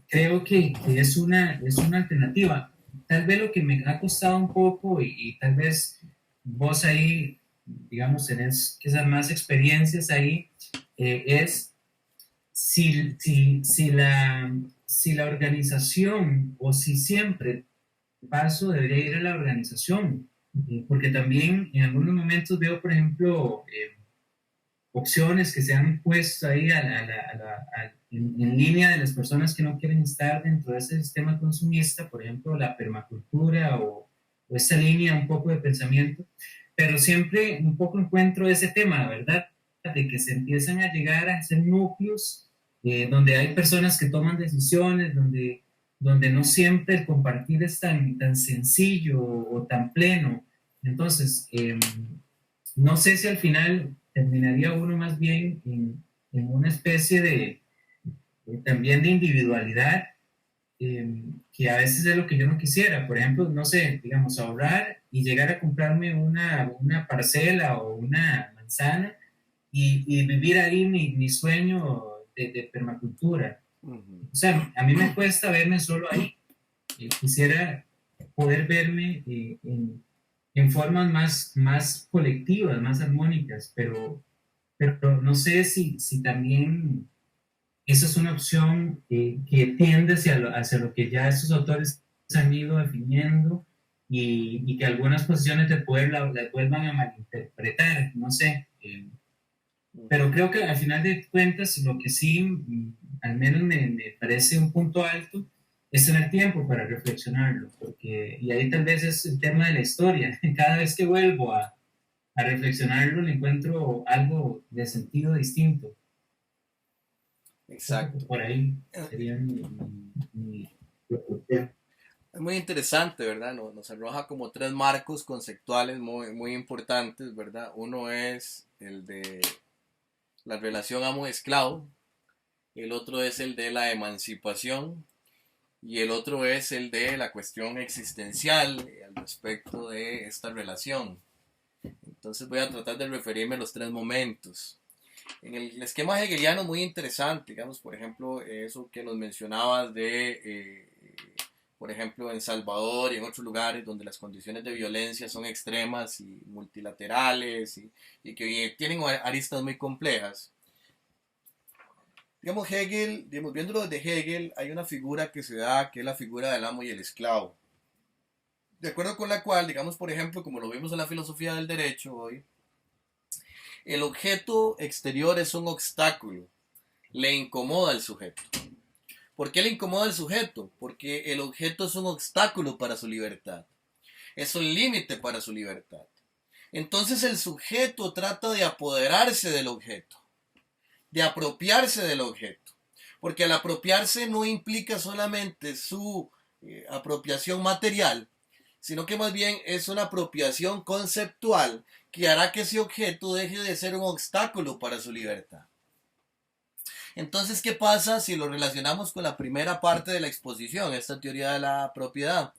creo que es una alternativa. Tal vez lo que me ha costado un poco, y tal vez vos ahí, digamos, tenés quizás más experiencias ahí, es si la organización, o si siempre el paso debería ir a la organización, porque también en algunos momentos veo, por ejemplo, opciones que se han puesto ahí en línea de las personas que no quieren estar dentro de ese sistema consumista, por ejemplo, la permacultura o esa línea un poco de pensamiento, pero siempre un poco encuentro ese tema, ¿verdad? De que se empiezan a llegar a hacer núcleos donde hay personas que toman decisiones, donde no siempre el compartir es tan sencillo o tan pleno. Entonces, no sé si al final terminaría uno más bien en una especie también de individualidad, que a veces es lo que yo no quisiera. Por ejemplo, no sé, digamos, ahorrar y llegar a comprarme una parcela o una manzana y vivir ahí mi sueño de permacultura. O sea, a mí me cuesta verme solo ahí. Quisiera poder verme en formas más colectivas, más armónicas, pero no sé si también esa es una opción que tiende hacia lo que ya estos autores han ido definiendo, y que algunas posiciones de poder la vuelvan a malinterpretar, no sé. Pero creo que al final de cuentas lo que sí al menos me parece un punto alto, es tener tiempo para reflexionarlo, porque, y ahí tal vez es el tema de la historia. Cada vez que vuelvo a reflexionarlo, le encuentro algo de sentido distinto. Exacto. Por ahí sería mi reflexión. Es muy interesante, ¿verdad? Nos arroja como tres marcos conceptuales muy importantes, ¿verdad? Uno es el de la relación amo-esclavo, el otro es el de la emancipación y el otro es el de la cuestión existencial al respecto de esta relación. Entonces voy a tratar de referirme a los tres momentos. En el esquema hegeliano muy interesante, digamos, por ejemplo, eso que nos mencionabas por ejemplo, en Salvador y en otros lugares donde las condiciones de violencia son extremas y multilaterales y que tienen aristas muy complejas. Digamos, Hegel, digamos, viéndolo desde Hegel, hay una figura que se da, que es la figura del amo y el esclavo. De acuerdo con la cual, digamos, por ejemplo, como lo vimos en la filosofía del derecho hoy, el objeto exterior es un obstáculo, le incomoda al sujeto. ¿Por qué le incomoda al sujeto? Porque el objeto es un obstáculo para su libertad, es un límite para su libertad. Entonces el sujeto trata de apoderarse del objeto, de apropiarse del objeto, porque al apropiarse no implica solamente su apropiación material, sino que más bien es una apropiación conceptual que hará que ese objeto deje de ser un obstáculo para su libertad. Entonces, ¿qué pasa si lo relacionamos con la primera parte de la exposición, esta teoría de la propiedad?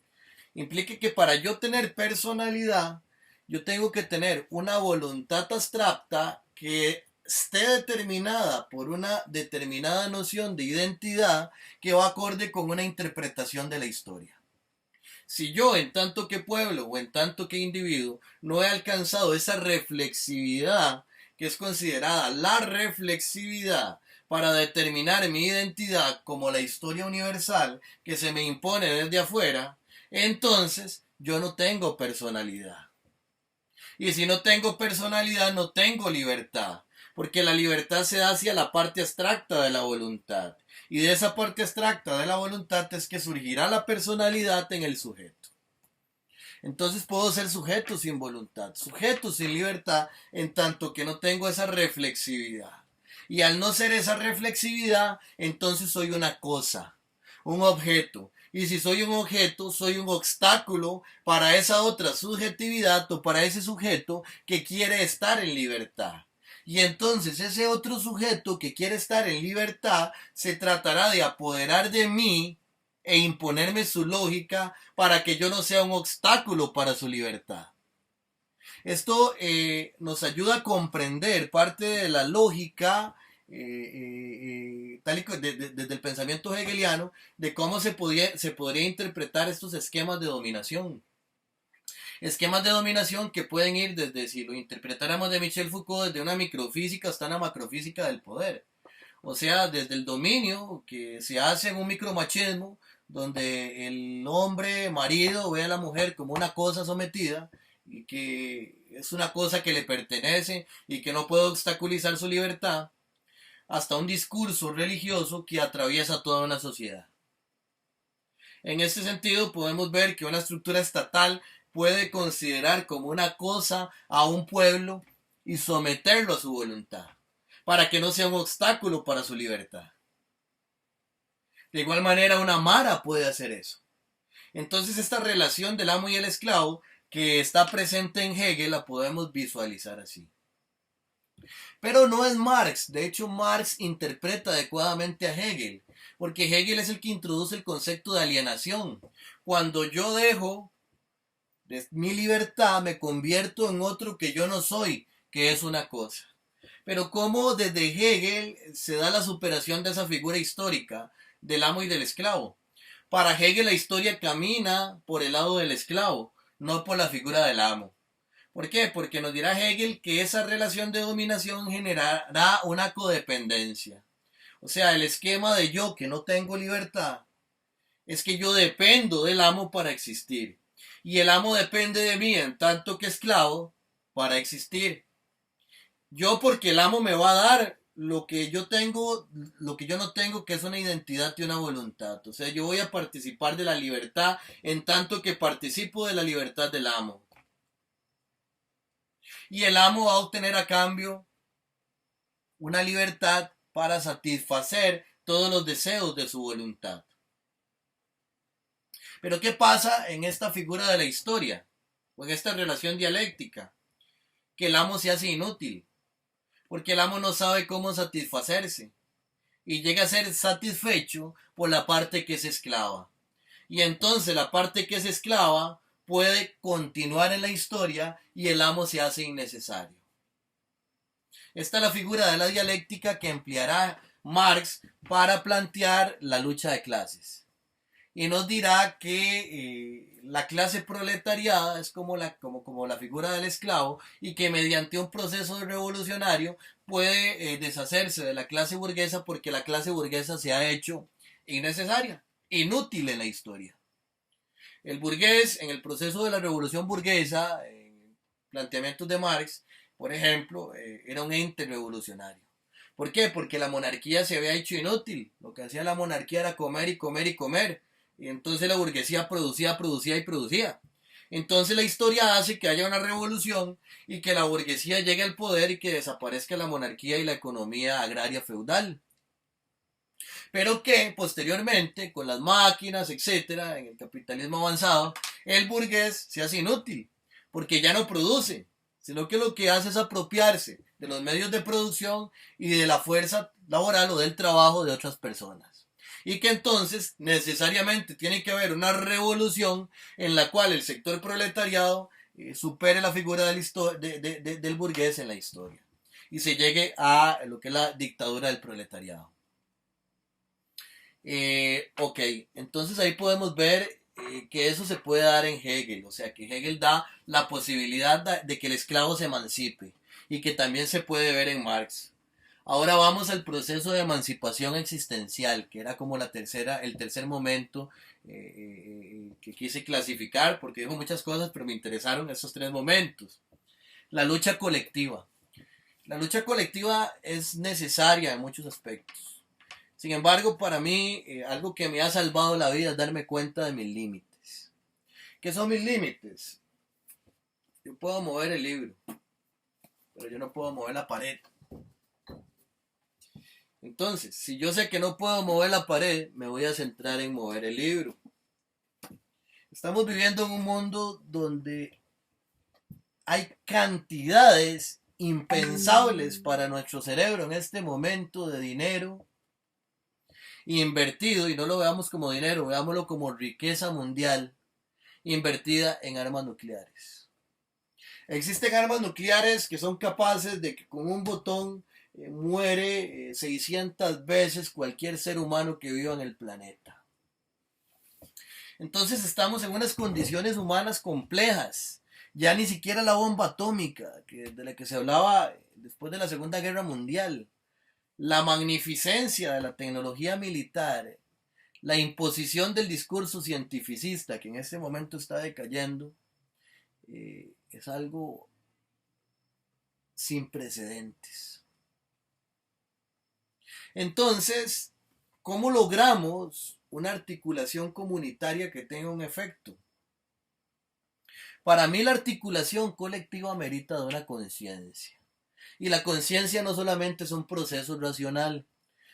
Implica que para yo tener personalidad, yo tengo que tener una voluntad abstracta que esté determinada por una determinada noción de identidad que va acorde con una interpretación de la historia. Si yo, en tanto que pueblo o en tanto que individuo, no he alcanzado esa reflexividad que es considerada la reflexividad para determinar mi identidad como la historia universal que se me impone desde afuera, entonces yo no tengo personalidad. Y si no tengo personalidad, no tengo libertad, porque la libertad se da hacia la parte abstracta de la voluntad. Y de esa parte abstracta de la voluntad es que surgirá la personalidad en el sujeto. Entonces puedo ser sujeto sin voluntad, sujeto sin libertad, en tanto que no tengo esa reflexividad. Y al no ser esa reflexividad, entonces soy una cosa, un objeto. Y si soy un objeto, soy un obstáculo para esa otra subjetividad o para ese sujeto que quiere estar en libertad. Y entonces ese otro sujeto que quiere estar en libertad se tratará de apoderar de mí e imponerme su lógica para que yo no sea un obstáculo para su libertad. Esto nos ayuda a comprender parte de la lógica tal y desde el pensamiento hegeliano de cómo se podría interpretar estos esquemas de dominación. Esquemas de dominación que pueden ir desde, si lo interpretáramos de Michel Foucault, desde una microfísica hasta una macrofísica del poder. O sea, desde el dominio que se hace en un micromachismo, donde el hombre marido ve a la mujer como una cosa sometida y que es una cosa que le pertenece y que no puede obstaculizar su libertad, hasta un discurso religioso que atraviesa toda una sociedad. En este sentido, podemos ver que una estructura estatal puede considerar como una cosa a un pueblo y someterlo a su voluntad, para que no sea un obstáculo para su libertad. De igual manera, una mara puede hacer eso. Entonces, esta relación del amo y el esclavo que está presente en Hegel la podemos visualizar así. Pero no es Marx. De hecho, Marx interpreta adecuadamente a Hegel, porque Hegel es el que introduce el concepto de alienación. Cuando yo dejo de mi libertad, me convierto en otro que yo no soy, que es una cosa. Pero cómo desde Hegel se da la superación de esa figura histórica del amo y del esclavo. Para Hegel la historia camina por el lado del esclavo, no por la figura del amo. ¿Por qué? Porque nos dirá Hegel que esa relación de dominación generará una codependencia. O sea, el esquema de yo que no tengo libertad es que yo dependo del amo para existir. Y el amo depende de mí en tanto que esclavo para existir. Yo porque el amo me va a dar lo que yo no tengo, que es una identidad y una voluntad. O sea, yo voy a participar de la libertad en tanto que participo de la libertad del amo. Y el amo va a obtener a cambio una libertad para satisfacer todos los deseos de su voluntad. Pero ¿qué pasa en esta figura de la historia? O en esta relación dialéctica. Que el amo se hace inútil. Porque el amo no sabe cómo satisfacerse. Y llega a ser satisfecho por la parte que es esclava. Y entonces la parte que es esclava puede continuar en la historia y el amo se hace innecesario. Esta es la figura de la dialéctica que empleará Marx para plantear la lucha de clases. Y nos dirá que la clase proletariada es como la figura del esclavo y que mediante un proceso revolucionario puede deshacerse de la clase burguesa porque la clase burguesa se ha hecho innecesaria, inútil en la historia. El burgués, en el proceso de la revolución burguesa, en planteamientos de Marx, por ejemplo, era un ente revolucionario. ¿Por qué? Porque la monarquía se había hecho inútil. Lo que hacía la monarquía era comer y comer y comer. Y entonces la burguesía producía y producía. Entonces la historia hace que haya una revolución y que la burguesía llegue al poder y que desaparezca la monarquía y la economía agraria feudal. Pero que posteriormente, con las máquinas, etcétera, en el capitalismo avanzado, el burgués se hace inútil, porque ya no produce, sino que lo que hace es apropiarse de los medios de producción y de la fuerza laboral o del trabajo de otras personas. Y que entonces necesariamente tiene que haber una revolución en la cual el sector proletariado supere la figura del burgués en la historia y se llegue a lo que es la dictadura del proletariado. Ok, entonces ahí podemos ver que eso se puede dar en Hegel, o sea que Hegel da la posibilidad de que el esclavo se emancipe y que también se puede ver en Marx. Ahora vamos al proceso de emancipación existencial, que era como el tercer momento que quise clasificar, porque dijo muchas cosas, pero me interesaron esos tres momentos. La lucha colectiva. La lucha colectiva es necesaria en muchos aspectos. Sin embargo, para mí, algo que me ha salvado la vida es darme cuenta de mis límites. ¿Qué son mis límites? Yo puedo mover el libro, pero yo no puedo mover la pared. Entonces, si yo sé que no puedo mover la pared, me voy a centrar en mover el libro. Estamos viviendo en un mundo donde hay cantidades impensables para nuestro cerebro en este momento de dinero invertido, y no lo veamos como dinero, veámoslo como riqueza mundial invertida en armas nucleares. Existen armas nucleares que son capaces de que con un botón muere 600 veces cualquier ser humano que viva en el planeta. Entonces estamos en unas condiciones humanas complejas. Ya ni siquiera la bomba atómica, de la que se hablaba después de la Segunda Guerra Mundial, la magnificencia de la tecnología militar, la imposición del discurso cientificista que en este momento está decayendo, es algo sin precedentes. Entonces, ¿cómo logramos una articulación comunitaria que tenga un efecto? Para mí la articulación colectiva merita de una conciencia. Y la conciencia no solamente es un proceso racional,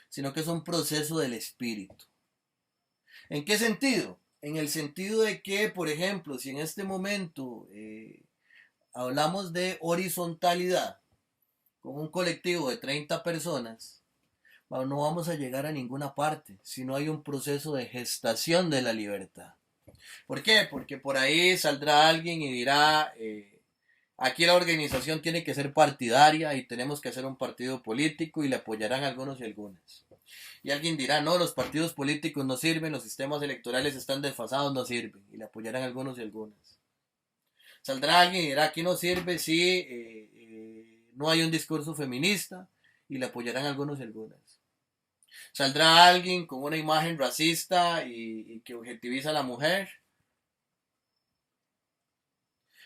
sino que es un proceso del espíritu. ¿En qué sentido? En el sentido de que, por ejemplo, si en este momento hablamos de horizontalidad con un colectivo de 30 personas, no vamos a llegar a ninguna parte si no hay un proceso de gestación de la libertad. ¿Por qué? Porque por ahí saldrá alguien y dirá, aquí la organización tiene que ser partidaria y tenemos que hacer un partido político y le apoyarán algunos y algunas. Y alguien dirá, no, los partidos políticos no sirven, los sistemas electorales están desfasados, no sirven, y le apoyarán algunos y algunas. Saldrá alguien y dirá, aquí no sirve si no hay un discurso feminista, y le apoyarán algunos y algunas. Saldrá alguien con una imagen racista y que objetiviza a la mujer.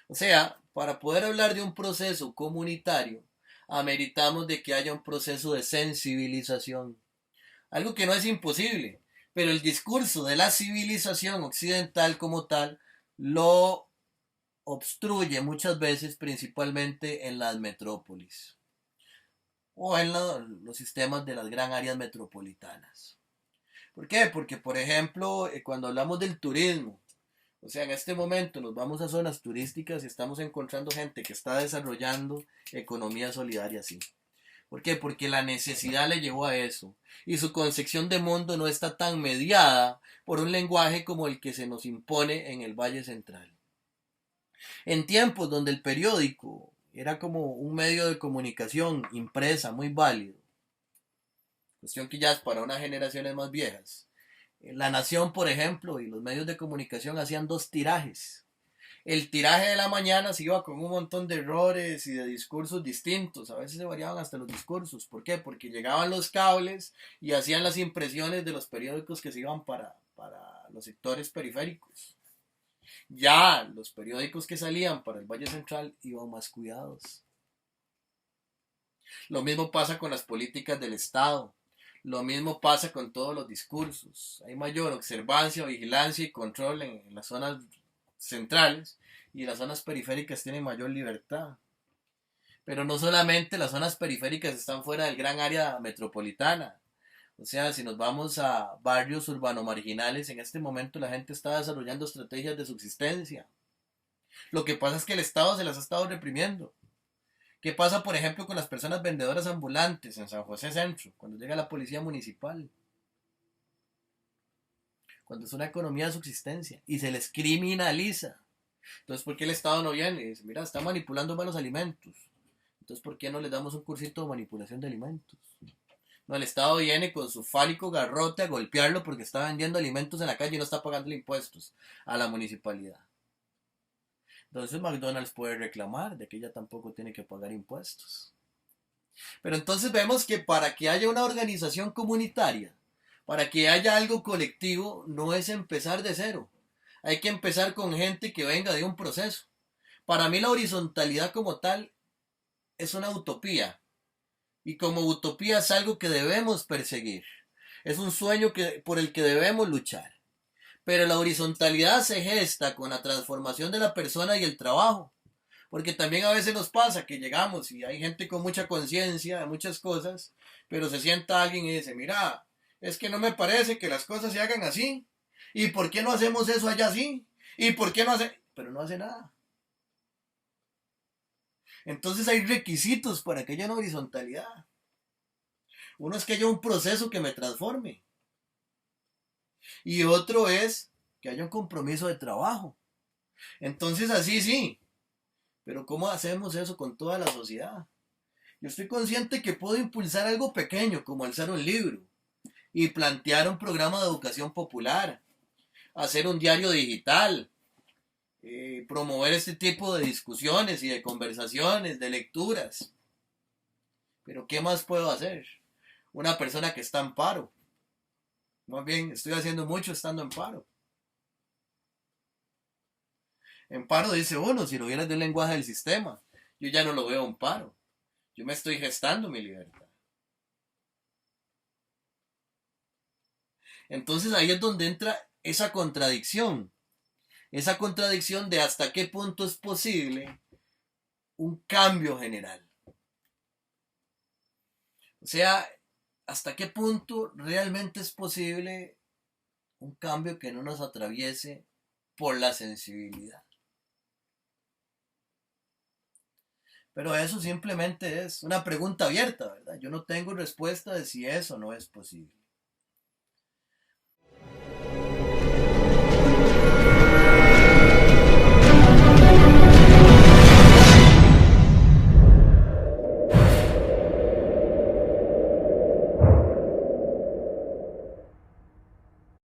O sea, para poder hablar de un proceso comunitario, ameritamos de que haya un proceso de sensibilización. Algo que no es imposible, pero el discurso de la civilización occidental como tal lo obstruye muchas veces, principalmente en las metrópolis o en los sistemas de las gran áreas metropolitanas. ¿Por qué? Porque, por ejemplo, cuando hablamos del turismo, o sea, en este momento nos vamos a zonas turísticas y estamos encontrando gente que está desarrollando economía solidaria así. ¿Por qué? Porque la necesidad le llevó a eso. Y su concepción de mundo no está tan mediada por un lenguaje como el que se nos impone en el Valle Central. En tiempos donde el periódico era como un medio de comunicación impresa muy válido, cuestión que ya es para unas generaciones más viejas. La Nación, por ejemplo, y los medios de comunicación hacían 2 tirajes. El tiraje de la mañana se iba con un montón de errores y de discursos distintos. A veces se variaban hasta los discursos. ¿Por qué? Porque llegaban los cables y hacían las impresiones de los periódicos que se iban para los sectores periféricos. Ya los periódicos que salían para el Valle Central iban más cuidados. Lo mismo pasa con las políticas del Estado. Lo mismo pasa con todos los discursos. Hay mayor observancia, vigilancia y control en las zonas centrales y las zonas periféricas tienen mayor libertad. Pero no solamente las zonas periféricas están fuera del gran área metropolitana. O sea, si nos vamos a barrios urbano marginales, en este momento la gente está desarrollando estrategias de subsistencia. Lo que pasa es que el Estado se las ha estado reprimiendo. ¿Qué pasa, por ejemplo, con las personas vendedoras ambulantes en San José Centro, cuando llega la policía municipal? Cuando es una economía de subsistencia y se les criminaliza. Entonces, ¿por qué el Estado no viene y dice, mira, está manipulando malos alimentos? Entonces, ¿por qué no les damos un cursito de manipulación de alimentos? No, el Estado viene con su fálico garrote a golpearlo porque está vendiendo alimentos en la calle y no está pagando impuestos a la municipalidad. Entonces McDonald's puede reclamar de que ella tampoco tiene que pagar impuestos. Pero entonces vemos que para que haya una organización comunitaria, para que haya algo colectivo, no es empezar de cero. Hay que empezar con gente que venga de un proceso. Para mí la horizontalidad como tal es una utopía. Y como utopía es algo que debemos perseguir. Es un sueño por el que debemos luchar. Pero la horizontalidad se gesta con la transformación de la persona y el trabajo. Porque también a veces nos pasa que llegamos y hay gente con mucha conciencia de muchas cosas, pero se sienta alguien y dice, mira, es que no me parece que las cosas se hagan así. ¿Y por qué no hacemos eso allá así? ¿Y por qué no hace? Pero no hace nada. Entonces hay requisitos para que haya una horizontalidad. Uno es que haya un proceso que me transforme. Y otro es que haya un compromiso de trabajo. Entonces así sí. Pero ¿cómo hacemos eso con toda la sociedad? Yo estoy consciente que puedo impulsar algo pequeño como alzar un libro y plantear un programa de educación popular, hacer un diario digital, promover este tipo de discusiones y de conversaciones, de lecturas. Pero ¿qué más puedo hacer? Una persona que está en paro. Más bien, estoy haciendo mucho estando en paro. En paro dice uno, si lo vieras del lenguaje del sistema, yo ya no lo veo en paro. Yo me estoy gestando mi libertad. Entonces ahí es donde entra esa contradicción de hasta qué punto es posible un cambio general. O sea, hasta qué punto realmente es posible un cambio que no nos atraviese por la sensibilidad. Pero eso simplemente es una pregunta abierta, ¿verdad? Yo no tengo respuesta de si eso no es posible.